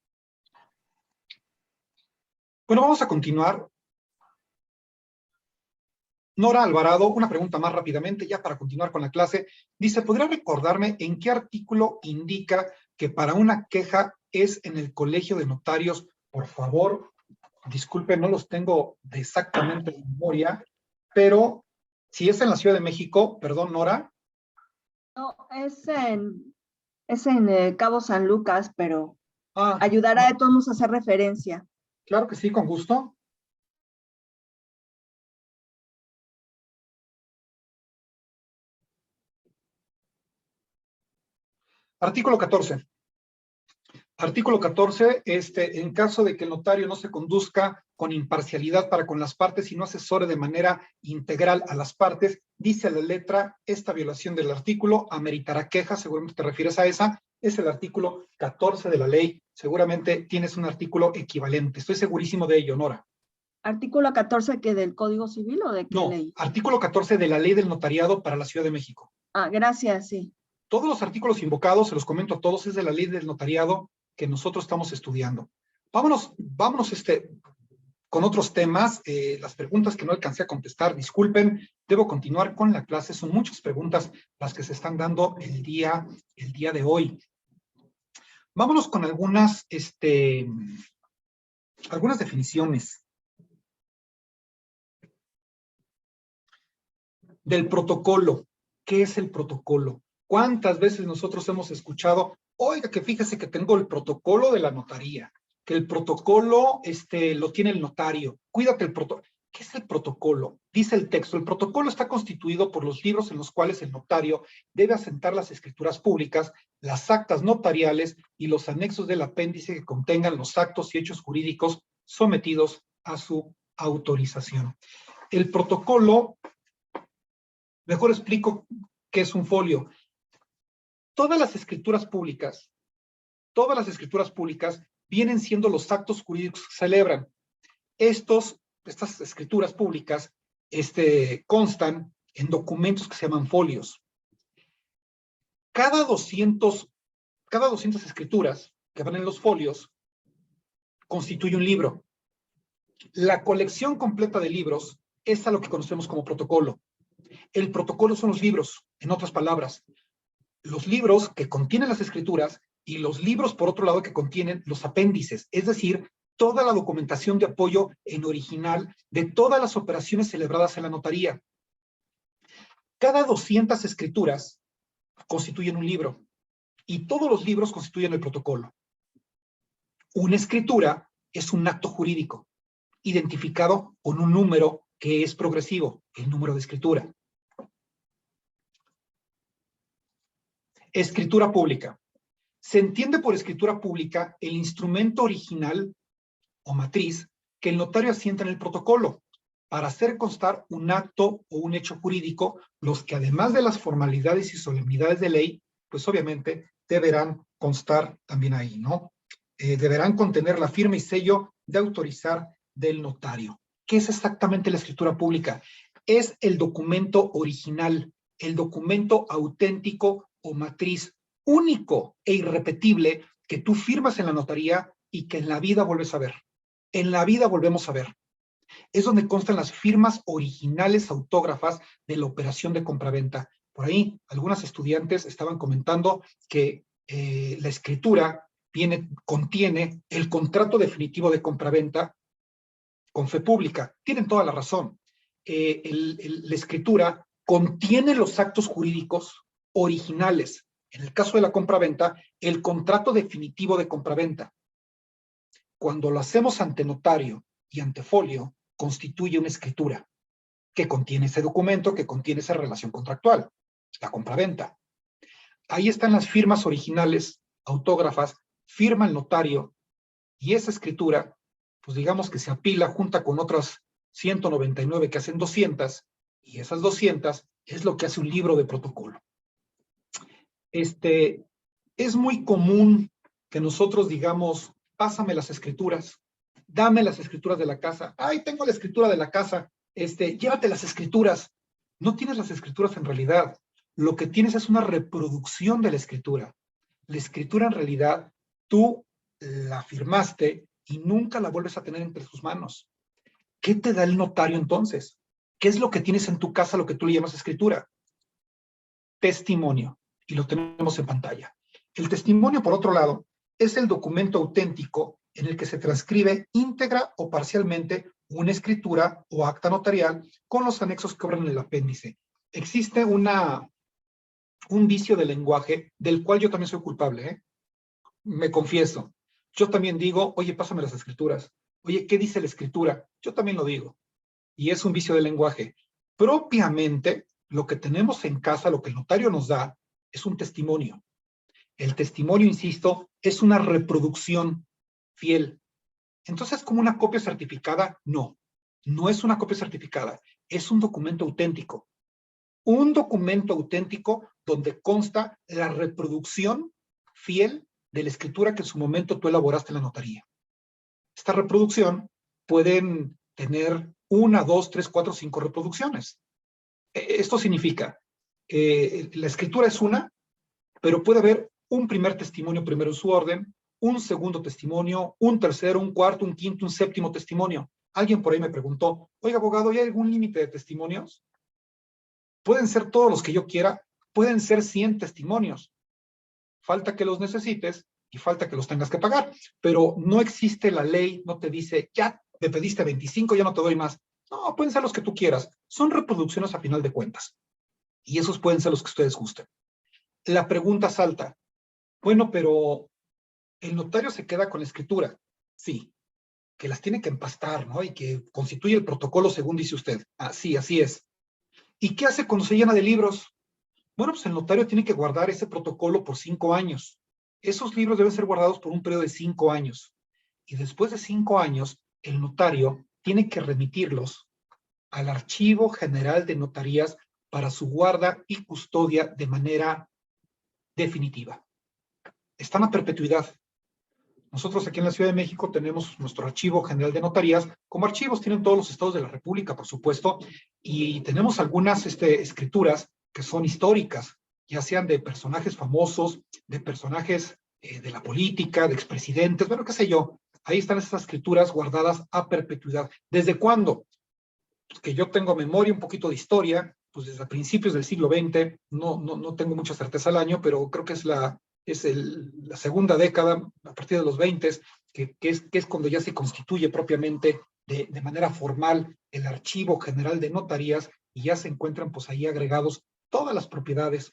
Bueno, vamos a continuar. Nora Alvarado, una pregunta más rápidamente, ya para continuar con la clase. Dice, ¿podría recordarme en qué artículo indica que para una queja es en el Colegio de Notarios? Por favor, disculpe, no los tengo exactamente de memoria, pero si es en la Ciudad de México, perdón, Nora. No, es en Cabo San Lucas, pero ayudará de todos modos a hacer referencia. Claro que sí, con gusto. Artículo 14. Artículo 14, en caso de que el notario no se conduzca con imparcialidad para con las partes y no asesore de manera integral a las partes, dice a la letra, esta violación del artículo ameritará queja, seguramente te refieres a esa, es el artículo 14 de la ley, seguramente tienes un artículo equivalente, estoy segurísimo de ello, Nora. ¿Artículo 14 que del Código Civil o de qué ley? No, artículo 14 de la Ley del Notariado para la Ciudad de México. Gracias, sí. Todos los artículos invocados, se los comento a todos, es de la Ley del Notariado que nosotros estamos estudiando. Vámonos con otros temas, las preguntas que no alcancé a contestar, disculpen, debo continuar con la clase, son muchas preguntas las que se están dando el día de hoy. Vámonos con algunas definiciones del protocolo. ¿Qué es el protocolo? ¿Cuántas veces nosotros hemos escuchado, oiga, que fíjese que tengo el protocolo de la notaría, que el protocolo lo tiene el notario, cuídate el protocolo? ¿Qué es el protocolo? Dice el texto, el protocolo está constituido por los libros en los cuales el notario debe asentar las escrituras públicas, las actas notariales y los anexos del apéndice que contengan los actos y hechos jurídicos sometidos a su autorización. El protocolo, mejor explico qué es un folio. Todas las escrituras públicas todas las escrituras públicas vienen siendo los actos jurídicos que se celebran. Estas escrituras públicas constan en documentos que se llaman folios. Cada 200 escrituras que van en los folios constituye un libro. La colección completa de libros es a lo que conocemos como protocolo. El protocolo son los libros, en otras palabras, los libros que contienen las escrituras y los libros, por otro lado, que contienen los apéndices, es decir, toda la documentación de apoyo en original de todas las operaciones celebradas en la notaría. Cada 200 escrituras constituyen un libro y todos los libros constituyen el protocolo. Una escritura es un acto jurídico identificado con un número que es progresivo, el número de escritura. Escritura pública. Se entiende por escritura pública el instrumento original o matriz que el notario asienta en el protocolo para hacer constar un acto o un hecho jurídico, los que además de las formalidades y solemnidades de ley, pues obviamente deberán constar también ahí, ¿no? Deberán contener la firma y sello de autorizar del notario. ¿Qué es exactamente la escritura pública? Es el documento original, el documento auténtico o matriz único e irrepetible que tú firmas en la notaría y que en la vida vuelves a ver. En la vida volvemos a ver. Es donde constan las firmas originales autógrafas de la operación de compraventa. Por ahí, algunas estudiantes estaban comentando que la escritura contiene el contrato definitivo de compraventa con fe pública. Tienen toda la razón. La escritura contiene los actos jurídicos originales. En el caso de la compraventa, el contrato definitivo de compraventa. Cuando lo hacemos ante notario y ante folio, constituye una escritura que contiene ese documento, que contiene esa relación contractual, la compraventa. Ahí están las firmas originales, autógrafas, firma el notario, y esa escritura, pues digamos que se apila junta con otras 199 que hacen 200, y esas 200 es lo que hace un libro de protocolo. Es muy común que nosotros digamos, pásame las escrituras, dame las escrituras de la casa. Ay, tengo la escritura de la casa, llévate las escrituras. No tienes las escrituras en realidad. Lo que tienes es una reproducción de la escritura. La escritura en realidad, tú la firmaste y nunca la vuelves a tener entre tus manos. ¿Qué te da el notario entonces? ¿Qué es lo que tienes en tu casa, lo que tú le llamas escritura? Testimonio. Y lo tenemos en pantalla. El testimonio, por otro lado, es el documento auténtico en el que se transcribe íntegra o parcialmente una escritura o acta notarial con los anexos que obran en el apéndice. Existe un vicio de lenguaje del cual yo también soy culpable, ¿eh? Me confieso. Yo también digo, oye, pásame las escrituras. Oye, ¿qué dice la escritura? Yo también lo digo. Y es un vicio de lenguaje. Propiamente, lo que tenemos en casa, lo que el notario nos da, es un testimonio. El testimonio, insisto, es una reproducción fiel. Entonces, ¿como una copia certificada? No, no es una copia certificada. Es un documento auténtico. Un documento auténtico donde consta la reproducción fiel de la escritura que en su momento tú elaboraste en la notaría. Esta reproducción pueden tener 1, 2, 3, 4, 5 reproducciones. Esto significa, la escritura es una, pero puede haber un primer testimonio primero en su orden, un segundo testimonio, un tercero, un cuarto, un quinto, un séptimo testimonio. Alguien por ahí me preguntó, oiga, abogado, ¿hay algún límite de testimonios? Pueden ser todos los que yo quiera, pueden ser 100 testimonios. Falta que los necesites y falta que los tengas que pagar. Pero no existe la ley, no te dice, ya me pediste 25, ya no te doy más. No, pueden ser los que tú quieras. Son reproducciones a final de cuentas. Y esos pueden ser los que ustedes gusten. La pregunta salta. Bueno, pero ¿el notario se queda con la escritura? Sí, que las tiene que empastar, ¿no? Y que constituye el protocolo según dice usted. Sí, así es. ¿Y qué hace cuando se llena de libros? Bueno, pues el notario tiene que guardar ese protocolo por 5 años. Esos libros deben ser guardados por un periodo de 5 años. Y después de 5 años, el notario tiene que remitirlos al Archivo General de Notarías para su guarda y custodia de manera definitiva. Están a perpetuidad. Nosotros aquí en la Ciudad de México tenemos nuestro Archivo General de Notarías, como archivos tienen todos los estados de la República, por supuesto, y tenemos algunas escrituras que son históricas, ya sean de personajes famosos, de personajes de la política, de expresidentes, bueno, qué sé yo. Ahí están esas escrituras guardadas a perpetuidad. ¿Desde cuándo? Pues que yo tengo memoria, un poquito de historia, pues desde principios del siglo XX, no tengo mucha certeza al año, pero creo que es la segunda década, a partir de los 20, que es cuando ya se constituye propiamente de manera formal el Archivo General de Notarías, y ya se encuentran pues ahí agregados todas las propiedades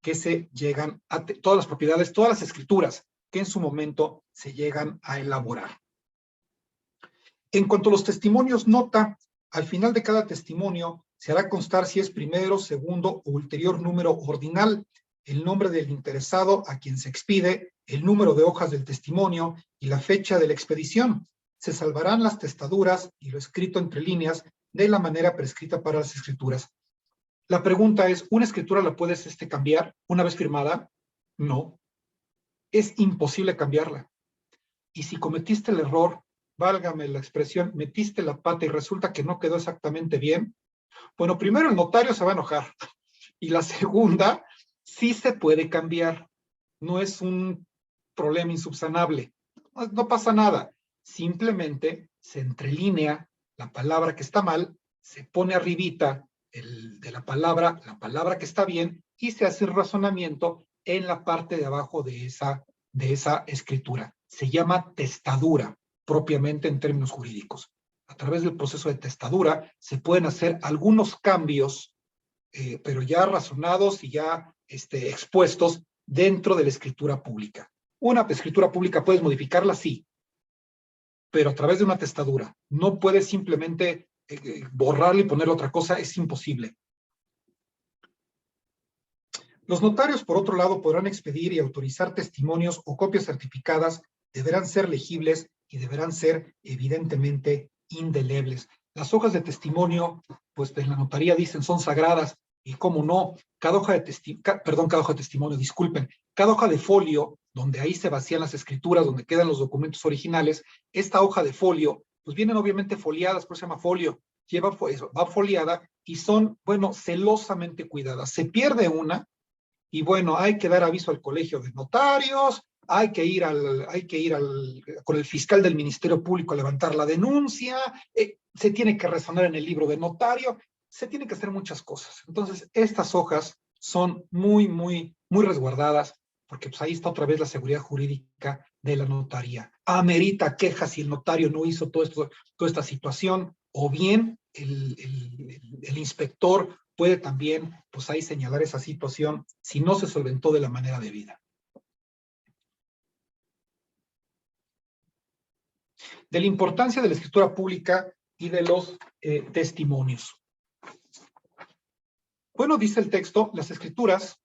que se llegan a, todas las escrituras que en su momento se llegan a elaborar. En cuanto a los testimonios nota, al final de cada testimonio se hará constar si es primero, segundo o ulterior número ordinal, el nombre del interesado a quien se expide, el número de hojas del testimonio y la fecha de la expedición. Se salvarán las testaduras y lo escrito entre líneas de la manera prescrita para las escrituras. La pregunta es, ¿una escritura la puedes cambiar una vez firmada? No. Es imposible cambiarla. Y si cometiste el error, válgame la expresión, metiste la pata y resulta que no quedó exactamente bien, bueno, primero el notario se va a enojar. Y la segunda, sí se puede cambiar. No es un problema insubsanable. No pasa nada. Simplemente se entrelínea la palabra que está mal, se pone arribita de la palabra que está bien, y se hace el razonamiento en la parte de abajo de esa escritura. Se llama testadura, propiamente en términos jurídicos. A través del proceso de testadura se pueden hacer algunos cambios, pero ya razonados y ya expuestos dentro de la escritura pública. Una escritura pública puedes modificarla, sí, pero a través de una testadura. No puedes simplemente borrarla y poner otra cosa, es imposible. Los notarios, por otro lado, podrán expedir y autorizar testimonios o copias certificadas, deberán ser legibles y deberán ser evidentemente indelebles. Las hojas de testimonio, pues en la notaría dicen son sagradas, y cómo no, cada hoja de testimonio, disculpen, cada hoja de folio, donde ahí se vacían las escrituras, donde quedan los documentos originales, esta hoja de folio, pues vienen obviamente foliadas, por eso se llama folio, va foliada y son, bueno, celosamente cuidadas. Se pierde una, y bueno, hay que dar aviso al colegio de notarios, hay que ir con el fiscal del Ministerio Público a levantar la denuncia, se tiene que resonar en el libro de notario, se tienen que hacer muchas cosas. Entonces, estas hojas son muy, muy, muy resguardadas, porque pues ahí está otra vez la seguridad jurídica de la notaría. Amerita queja si el notario no hizo toda esta situación, o bien el inspector puede también, pues ahí señalar esa situación si no se solventó de la manera debida. De la importancia de la escritura pública y de los testimonios. Bueno, dice el texto, las escrituras,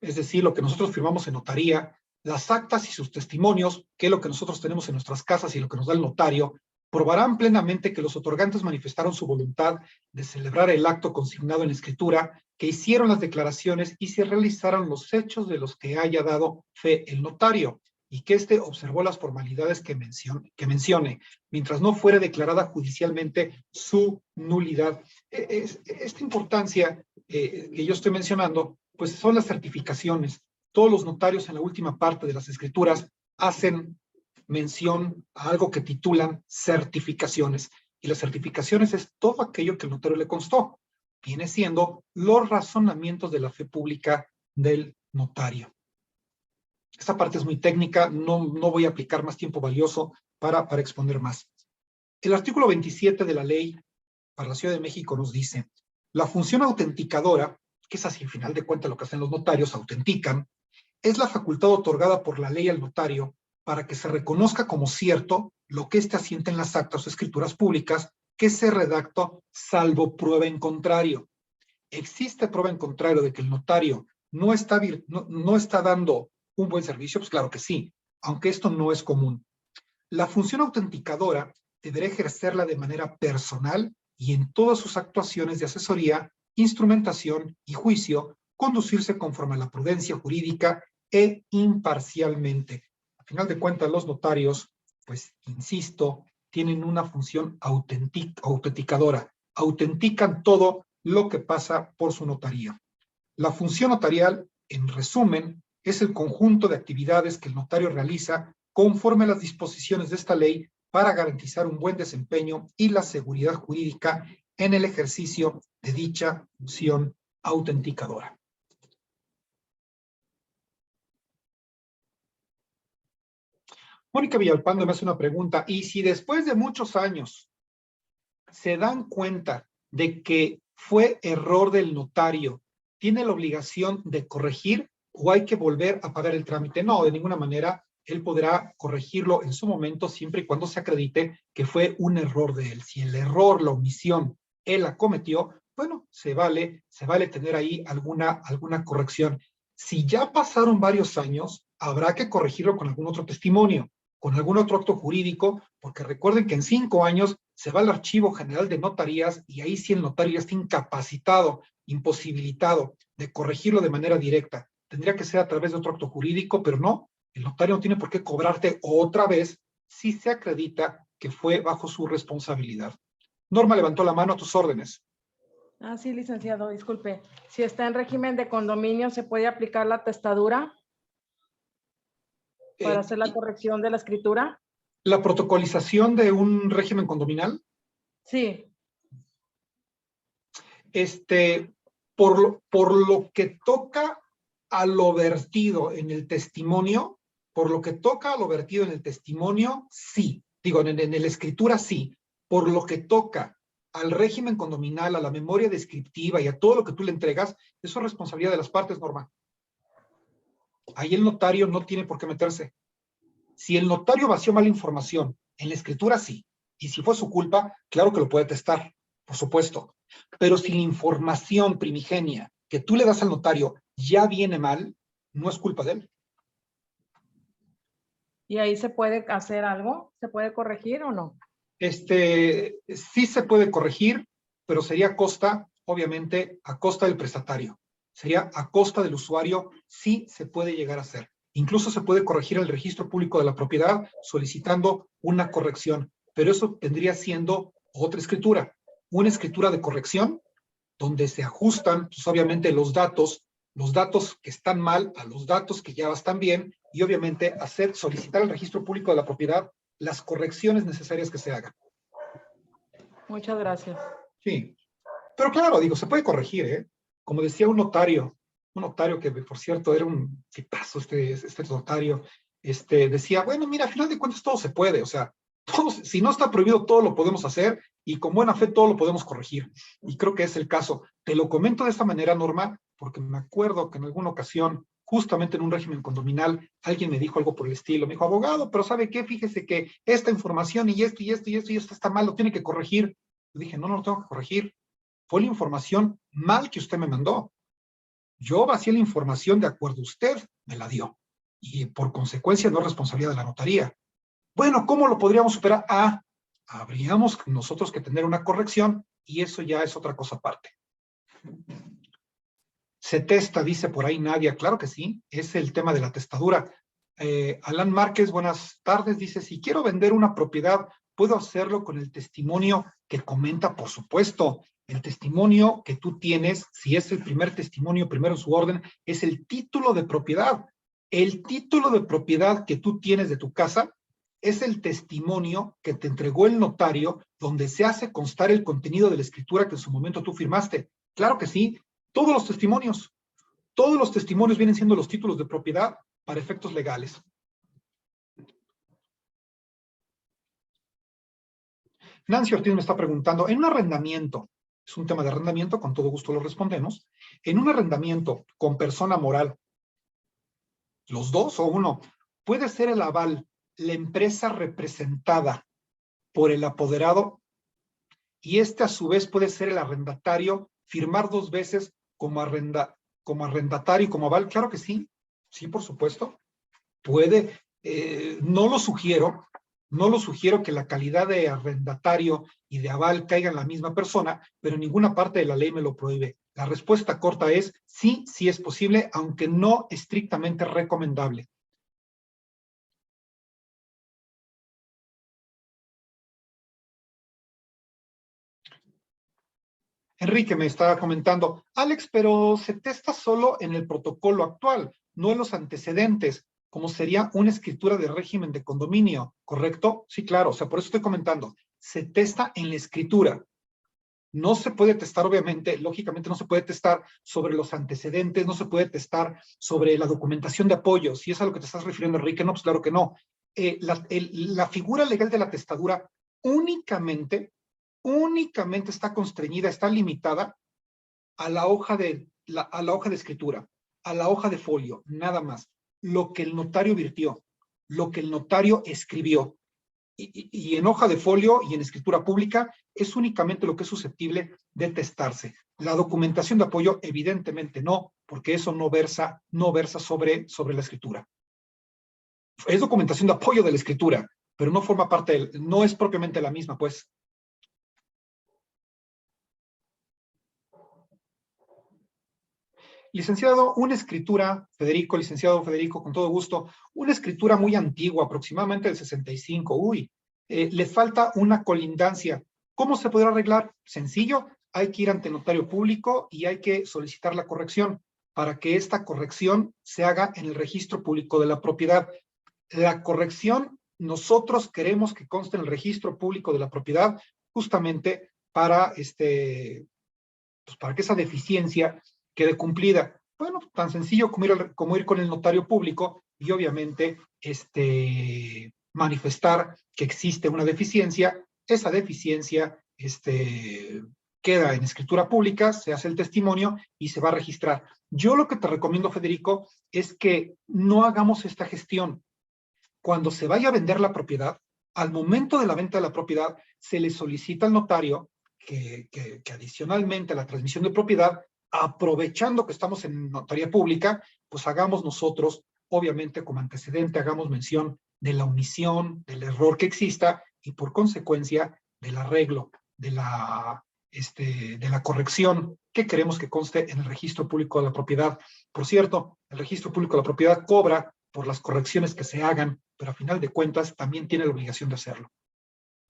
es decir, lo que nosotros firmamos en notaría, las actas y sus testimonios, que es lo que nosotros tenemos en nuestras casas y lo que nos da el notario, probarán plenamente que los otorgantes manifestaron su voluntad de celebrar el acto consignado en la escritura, que hicieron las declaraciones y se realizaron los hechos de los que haya dado fe el notario, y que éste observó las formalidades que mencione, mientras no fuere declarada judicialmente su nulidad. Esta importancia que yo estoy mencionando, pues son las certificaciones. Todos los notarios en la última parte de las escrituras hacen mención a algo que titulan certificaciones, y las certificaciones es todo aquello que el notario le constó. Viene siendo los razonamientos de la fe pública del notario. Esta parte es muy técnica, no voy a aplicar más tiempo valioso para exponer más. El artículo 27 de la ley para la Ciudad de México nos dice, la función autenticadora, que es así, al final de cuentas lo que hacen los notarios, autentican, es la facultad otorgada por la ley al notario para que se reconozca como cierto lo que éste asienta en las actas o escrituras públicas que se redactó, salvo prueba en contrario. ¿Existe prueba en contrario de que el notario no está dando un buen servicio? Pues claro que sí, aunque esto no es común. La función autenticadora deberá ejercerla de manera personal y en todas sus actuaciones de asesoría, instrumentación y juicio, conducirse conforme a la prudencia jurídica e imparcialmente. A final de cuentas, los notarios, pues, insisto, tienen una función autenticadora. Autentican todo lo que pasa por su notaría. La función notarial, en resumen, es el conjunto de actividades que el notario realiza conforme a las disposiciones de esta ley para garantizar un buen desempeño y la seguridad jurídica en el ejercicio de dicha función autenticadora. Mónica Villalpando me hace una pregunta, y si después de muchos años se dan cuenta de que fue error del notario, ¿tiene la obligación de corregir o hay que volver a pagar el trámite? No, de ninguna manera. Él podrá corregirlo en su momento siempre y cuando se acredite que fue un error de él. Si el error, la omisión, él la cometió, bueno, se vale tener ahí alguna corrección. Si ya pasaron varios años, habrá que corregirlo con algún otro testimonio, con algún otro acto jurídico, porque recuerden que en 5 años se va al Archivo General de Notarías y ahí sí el notario está incapacitado, imposibilitado de corregirlo de manera directa. Tendría que ser a través de otro acto jurídico, pero no, el notario no tiene por qué cobrarte otra vez si se acredita que fue bajo su responsabilidad. Norma levantó la mano, a tus órdenes. Ah, sí, licenciado, disculpe. Si está en régimen de condominio, ¿se puede aplicar la testadura para hacer la corrección de la escritura? ¿La protocolización de un régimen condominal? Sí. Por lo que toca a lo vertido en el testimonio, sí. Digo, en la escritura, sí. Por lo que toca al régimen condominal, a la memoria descriptiva y a todo lo que tú le entregas, eso es responsabilidad de las partes, Norma. Ahí el notario no tiene por qué meterse. Si el notario vació mala información, en la escritura sí. Y si fue su culpa, claro que lo puede testar, por supuesto. Pero si la información primigenia que tú le das al notario ya viene mal, no es culpa de él. ¿Y ahí se puede hacer algo? ¿Se puede corregir o no? Sí se puede corregir, pero sería a costa, obviamente, a costa del prestatario. Sería a costa del usuario, sí se puede llegar a hacer. Incluso se puede corregir el registro público de la propiedad solicitando una corrección, pero eso vendría siendo otra escritura. Una escritura de corrección donde se ajustan, pues, obviamente, los datos que están mal a los datos que ya están bien y obviamente solicitar al registro público de la propiedad las correcciones necesarias que se hagan. Muchas gracias. Sí, pero claro, digo, se puede corregir, ¿eh? Como decía un notario que, por cierto, era un tipazo este notario, decía, bueno, mira, al final de cuentas todo se puede, o sea, si no está prohibido, todo lo podemos hacer y con buena fe todo lo podemos corregir. Y creo que es el caso. Te lo comento de esta manera, Norma, porque me acuerdo que en alguna ocasión, justamente en un régimen condominal, alguien me dijo algo por el estilo. Me dijo, abogado, pero ¿sabe qué? Fíjese que esta información y esto está mal, lo tiene que corregir. Yo dije, no lo tengo que corregir. Fue la información mal que usted me mandó. Yo vacié la información de acuerdo a usted, me la dio. Y por consecuencia no es responsabilidad de la notaría. Bueno, ¿cómo lo podríamos superar? Habríamos nosotros que tener una corrección y eso ya es otra cosa aparte. Se testa, dice por ahí Nadia. Claro que sí, es el tema de la testadura. Alan Márquez, buenas tardes, dice, si quiero vender una propiedad, ¿puedo hacerlo con el testimonio que comenta? Por supuesto, el testimonio que tú tienes, si es el primer testimonio, primero en su orden, es el título de propiedad. El título de propiedad que tú tienes de tu casa es el testimonio que te entregó el notario, donde se hace constar el contenido de la escritura que en su momento tú firmaste. Claro que sí, todos los testimonios vienen siendo los títulos de propiedad para efectos legales. Nancy Ortiz me está preguntando, en un arrendamiento, es un tema de arrendamiento, con todo gusto lo respondemos, en un arrendamiento con persona moral, los dos o uno, puede ser el aval la empresa representada por el apoderado y a su vez puede ser el arrendatario, firmar 2 veces como arrendatario y como aval. Claro que sí, sí, por supuesto. Puede, no lo sugiero que la calidad de arrendatario y de aval caiga en la misma persona, pero en ninguna parte de la ley me lo prohíbe. La respuesta corta es sí, sí es posible, aunque no estrictamente recomendable. Enrique me está comentando, Alex, pero se testa solo en el protocolo actual, no en los antecedentes, como sería una escritura de régimen de condominio, ¿correcto? Sí, claro, o sea, por eso estoy comentando, se testa en la escritura. No se puede testar, obviamente, lógicamente no se puede testar sobre los antecedentes, no se puede testar sobre la documentación de apoyo. Si es a lo que te estás refiriendo, Enrique, no, pues claro que no. La figura legal de la testadura únicamente está constreñida, está limitada a la hoja de escritura, a la hoja de folio, nada más. Lo que el notario virtió, lo que el notario escribió. Y en hoja de folio y en escritura pública es únicamente lo que es susceptible de testarse. La documentación de apoyo, evidentemente no, porque eso no versa sobre la escritura. Es documentación de apoyo de la escritura, pero no forma parte, no es propiamente la misma, pues. Licenciado, una escritura, licenciado Federico, con todo gusto, una escritura muy antigua, aproximadamente del 65, le falta una colindancia. ¿Cómo se podrá arreglar? Sencillo, hay que ir ante el notario público y hay que solicitar la corrección para que esta corrección se haga en el registro público de la propiedad. La corrección, nosotros queremos que conste en el registro público de la propiedad justamente para, pues para que esa deficiencia quede cumplida. Bueno, tan sencillo como ir con el notario público y obviamente manifestar que existe una deficiencia. Esa deficiencia queda en escritura pública, se hace el testimonio y se va a registrar. Yo lo que te recomiendo, Federico, es que no hagamos esta gestión. Cuando se vaya a vender la propiedad, al momento de la venta de la propiedad, se le solicita al notario que adicionalmente a la transmisión de propiedad, aprovechando que estamos en notaría pública, pues hagamos nosotros, obviamente como antecedente, hagamos mención de la omisión, del error que exista y por consecuencia del arreglo, de la corrección que queremos que conste en el registro público de la propiedad. Por cierto, el registro público de la propiedad cobra por las correcciones que se hagan, pero a final de cuentas también tiene la obligación de hacerlo.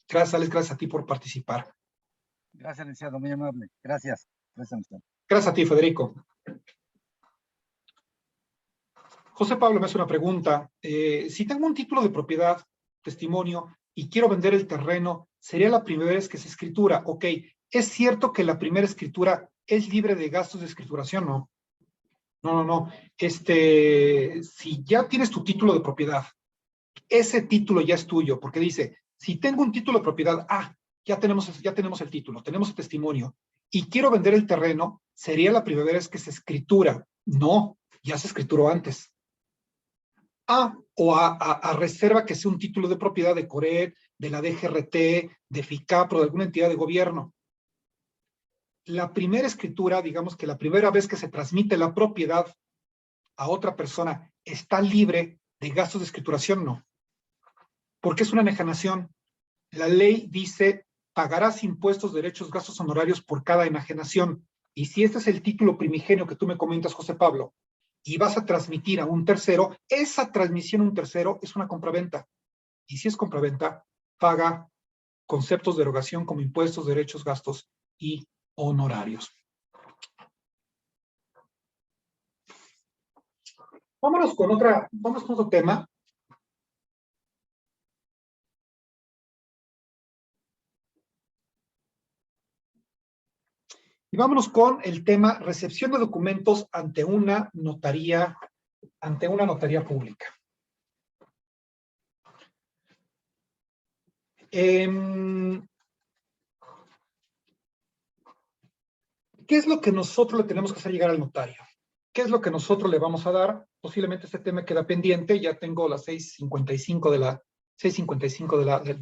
Gracias, Alex, gracias a ti por participar. Gracias, licenciado, muy amable. Gracias. Gracias a ti, Federico. José Pablo me hace una pregunta. Si tengo un título de propiedad, testimonio, y quiero vender el terreno, ¿sería la primera vez que se escritura? Ok, ¿es cierto que la primera escritura es libre de gastos de escrituración? No. No. Si ya tienes tu título de propiedad, ese título ya es tuyo, porque dice, si tengo un título de propiedad, ya tenemos el título, tenemos el testimonio, y quiero vender el terreno, ¿sería la primera vez que se escritura? No, ya se escrituró antes. O a reserva que sea un título de propiedad de Coret, de la DGRT, de FICAPRO, de alguna entidad de gobierno. La primera escritura, digamos que la primera vez que se transmite la propiedad a otra persona, ¿está libre de gastos de escrituración? No. Porque es una enajenación. La ley dice, pagarás impuestos, derechos, gastos honorarios por cada enajenación. Y si este es el título primigenio que tú me comentas, José Pablo, y vas a transmitir a un tercero, esa transmisión a un tercero es una compraventa. Y si es compraventa, paga conceptos de erogación como impuestos, derechos, gastos y honorarios. Vámonos con otro tema. Y vámonos con el tema recepción de documentos ante una notaría pública. ¿Qué es lo que nosotros le tenemos que hacer llegar al notario? ¿Qué es lo que nosotros le vamos a dar? Posiblemente este tema queda pendiente, ya tengo las 6:55 de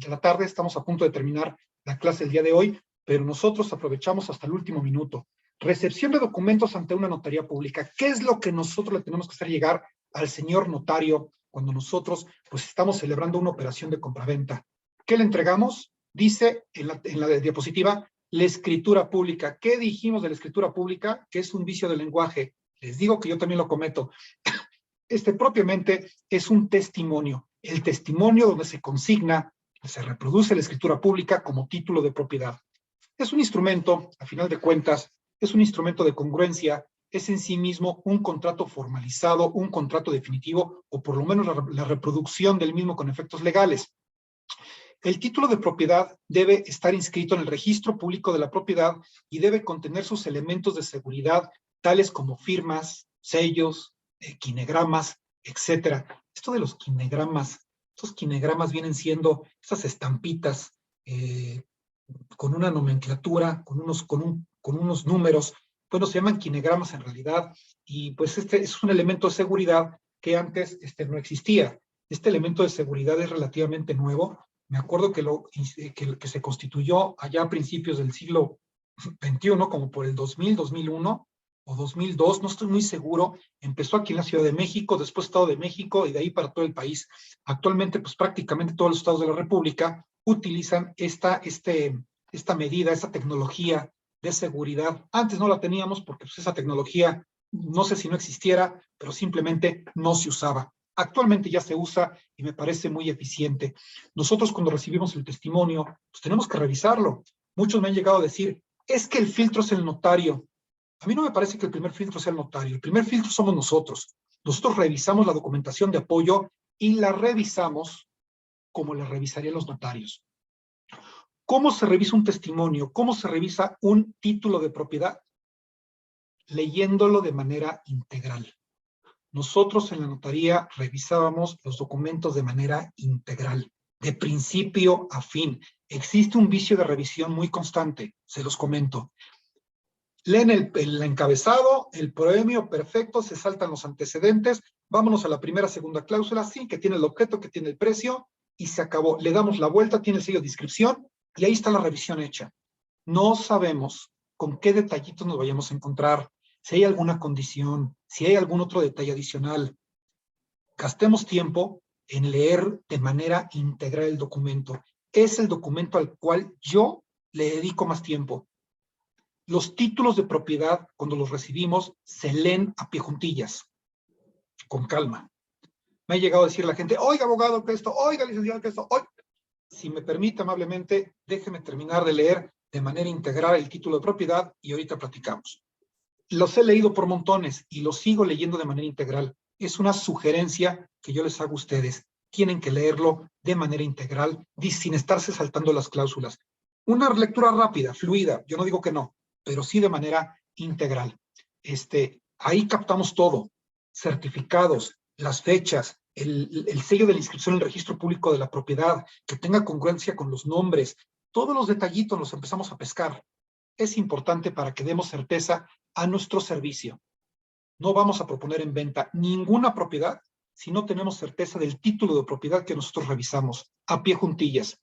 la tarde, estamos a punto de terminar la clase el día de hoy, pero nosotros aprovechamos hasta el último minuto. Recepción de documentos ante una notaría pública. ¿Qué es lo que nosotros le tenemos que hacer llegar al señor notario cuando nosotros pues estamos celebrando una operación de compraventa? ¿Qué le entregamos? Dice en la diapositiva, la escritura pública. ¿Qué dijimos de la escritura pública? Que es un vicio del lenguaje. Les digo que yo también lo cometo. Propiamente es un testimonio. El testimonio donde se consigna, se reproduce la escritura pública como título de propiedad. Es un instrumento, a final de cuentas, es un instrumento de congruencia, es en sí mismo un contrato formalizado, un contrato definitivo, o por lo menos la reproducción del mismo con efectos legales. El título de propiedad debe estar inscrito en el registro público de la propiedad y debe contener sus elementos de seguridad, tales como firmas, sellos, quinegramas, etc. Esto de los quinegramas, estos quinegramas vienen siendo esas estampitas con una nomenclatura, con unos números. Bueno, se llaman quinegramas en realidad, y pues este es un elemento de seguridad que antes no existía. Este elemento de seguridad es relativamente nuevo. Me acuerdo que se constituyó allá a principios del siglo XXI, como por el 2000, 2001 o 2002, no estoy muy seguro. Empezó aquí en la Ciudad de México, después Estado de México y de ahí para todo el país. Actualmente, pues prácticamente todos los estados de la República utilizan esta medida, esta tecnología de seguridad. Antes no la teníamos porque pues, esa tecnología, no sé si no existiera, pero simplemente no se usaba. Actualmente ya se usa y me parece muy eficiente. Nosotros cuando recibimos el testimonio, pues tenemos que revisarlo. Muchos me han llegado a decir, es que el filtro es el notario. A mí no me parece que el primer filtro sea el notario. El primer filtro somos nosotros. Nosotros revisamos la documentación de apoyo y la revisamos como la revisarían los notarios. ¿Cómo se revisa un testimonio? ¿Cómo se revisa un título de propiedad? Leyéndolo de manera integral. Nosotros en la notaría revisábamos los documentos de manera integral, de principio a fin. Existe un vicio de revisión muy constante, se los comento. Leen el encabezado, el premio, perfecto, se saltan los antecedentes, vámonos a la primera, segunda cláusula, sí, que tiene el objeto, que tiene el precio, y se acabó. Le damos la vuelta, tiene el sello de inscripción, y ahí está la revisión hecha. No sabemos con qué detallitos nos vayamos a encontrar, si hay alguna condición, si hay algún otro detalle adicional. Gastemos tiempo en leer de manera integral el documento. Es el documento al cual yo le dedico más tiempo. Los títulos de propiedad, cuando los recibimos, se leen a pie juntillas, con calma. Me ha llegado a decir la gente, oiga, abogado, que esto, oiga, licenciado, que esto, oiga. Si me permite amablemente, déjeme terminar de leer de manera integral el título de propiedad y ahorita platicamos. Los he leído por montones y los sigo leyendo de manera integral. Es una sugerencia que yo les hago a ustedes. Tienen que leerlo de manera integral, sin estarse saltando las cláusulas. Una lectura rápida, fluida, yo no digo que no, pero sí de manera integral. Ahí captamos todo, certificados, las fechas, el sello de la inscripción en el registro público de la propiedad, que tenga congruencia con los nombres, todos los detallitos los empezamos a pescar. Es importante para que demos certeza a nuestro servicio. No vamos a proponer en venta ninguna propiedad si no tenemos certeza del título de propiedad que nosotros revisamos a pie juntillas.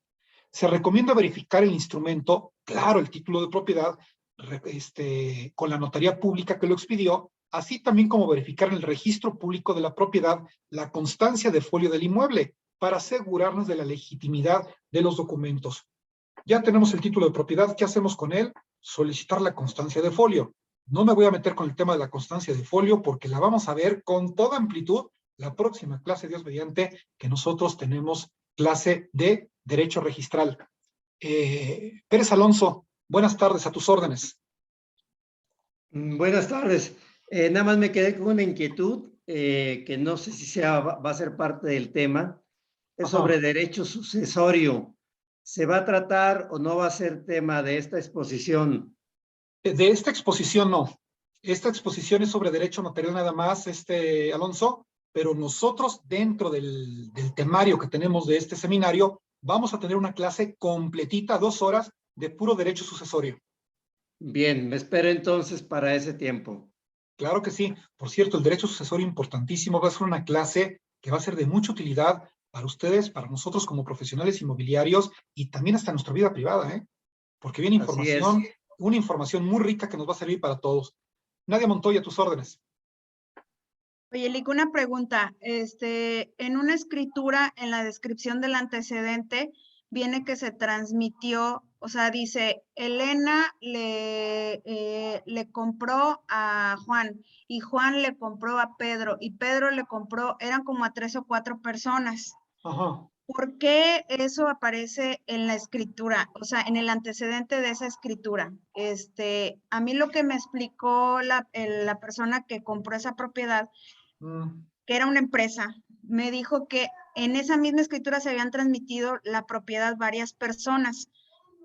Se recomienda verificar el instrumento, claro, el título de propiedad, con la notaría pública que lo expidió, así también como verificar en el registro público de la propiedad la constancia de folio del inmueble para asegurarnos de la legitimidad de los documentos. Ya tenemos el título de propiedad, ¿qué hacemos con él? Solicitar la constancia de folio. No me voy a meter con el tema de la constancia de folio porque la vamos a ver con toda amplitud la próxima clase, Dios mediante, que nosotros tenemos clase de Derecho Registral. Pérez Alonso, buenas tardes, a tus órdenes. Buenas tardes. Nada más me quedé con una inquietud que no sé si va a ser parte del tema. Es sobre derecho sucesorio. ¿Se va a tratar o no va a ser tema de esta exposición? De esta exposición no. Esta exposición es sobre derecho notarial nada más, Alonso, pero nosotros dentro del temario que tenemos de este seminario vamos a tener una clase completita, 2 horas de puro derecho sucesorio. Bien, me espero entonces para ese tiempo. Claro que sí. Por cierto, el derecho sucesorio importantísimo, va a ser una clase que va a ser de mucha utilidad para ustedes, para nosotros como profesionales inmobiliarios y también hasta nuestra vida privada, porque viene información, una información muy rica que nos va a servir para todos. Nadia Montoya, a tus órdenes. Oye, Lico, una pregunta. En una escritura, en la descripción del antecedente, viene que se transmitió, o sea, dice, Elena le compró a Juan, y Juan le compró a Pedro, y Pedro le compró, eran como a 3 o 4 personas. Ajá. ¿por qué eso aparece en la escritura? O sea, en el antecedente de esa escritura. A mí lo que me explicó la persona que compró esa propiedad, que era una empresa, me dijo que en esa misma escritura se habían transmitido la propiedad varias personas,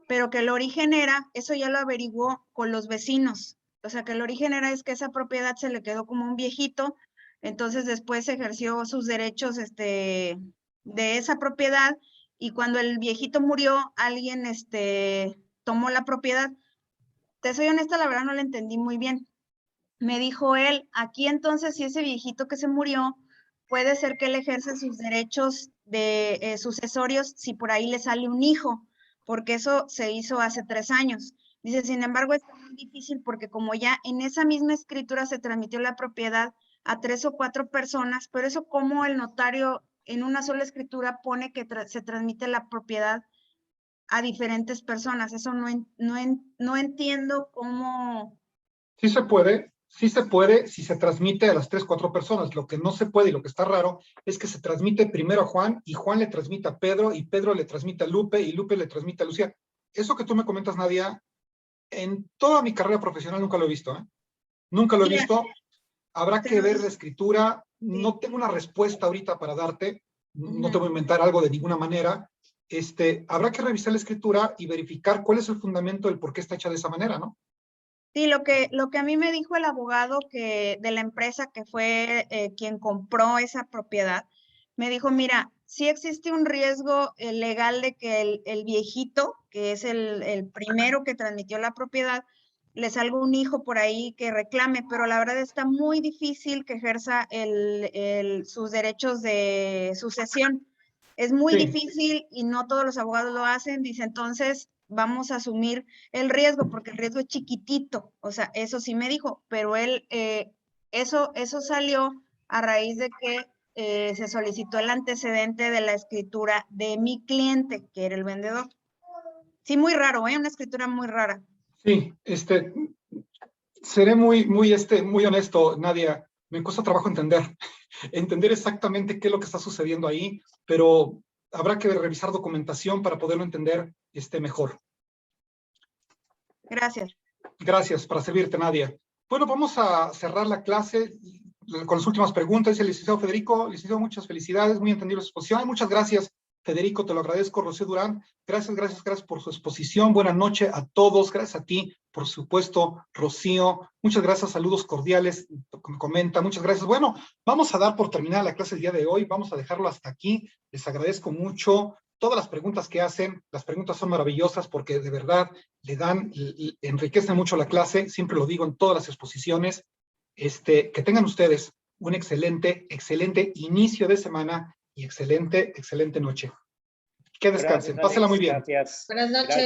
pero que el origen era, eso ya lo averiguó con los vecinos, o sea, que el origen era es que esa propiedad se le quedó como un viejito, entonces después ejerció sus derechos de esa propiedad, y cuando el viejito murió, alguien tomó la propiedad. Te soy honesta, la verdad no la entendí muy bien. Me dijo él, aquí entonces si ese viejito que se murió, puede ser que él ejerce sus derechos de sucesorios si por ahí le sale un hijo, porque eso se hizo hace 3 años. Dice, sin embargo, es muy difícil porque como ya en esa misma escritura se transmitió la propiedad a 3 o 4 personas, pero eso como el notario en una sola escritura pone que se transmite la propiedad a diferentes personas. Eso no entiendo cómo. Sí se puede si se transmite a las 3, 4 personas. Lo que no se puede y lo que está raro es que se transmite primero a Juan y Juan le transmite a Pedro y Pedro le transmite a Lupe y Lupe le transmite a Lucía. Eso que tú me comentas, Nadia, en toda mi carrera profesional nunca lo he visto, ¿eh? Nunca lo he visto. Habrá que ver la escritura. No tengo una respuesta ahorita para darte. No te voy a inventar algo de ninguna manera. Habrá que revisar la escritura y verificar cuál es el fundamento del por qué está hecha de esa manera, ¿no? Sí, lo que a mí me dijo el abogado de la empresa que fue quien compró esa propiedad, me dijo, mira, sí existe un riesgo legal de que el viejito, que es el primero que transmitió la propiedad, le salga un hijo por ahí que reclame, pero la verdad está muy difícil que ejerza sus derechos de sucesión. Es muy difícil y no todos los abogados lo hacen, dice, entonces vamos a asumir el riesgo porque el riesgo es chiquitito, o sea, eso sí me dijo, pero él, eso salió a raíz de que se solicitó el antecedente de la escritura de mi cliente, que era el vendedor. Sí, muy raro, una escritura muy rara. Sí, seré muy honesto, Nadia. Me cuesta trabajo entender exactamente qué es lo que está sucediendo ahí, pero habrá que revisar documentación para poderlo entender mejor. Gracias. Gracias, para servirte, Nadia. Bueno, vamos a cerrar la clase con las últimas preguntas. El licenciado Federico, licenciado, muchas felicidades, muy entendible su exposición. Muchas gracias, Federico, te lo agradezco. Rocío Durán, gracias por su exposición. Buenas noches a todos. Gracias a ti, por supuesto, Rocío. Muchas gracias, saludos cordiales, me comenta. Muchas gracias. Bueno, vamos a dar por terminada la clase el día de hoy. Vamos a dejarlo hasta aquí. Les agradezco mucho todas las preguntas que hacen. Las preguntas son maravillosas porque de verdad enriquecen mucho la clase. Siempre lo digo en todas las exposiciones. Que tengan ustedes un excelente inicio de semana y excelente noche. Que descansen. Pásela muy bien. Buenas noches.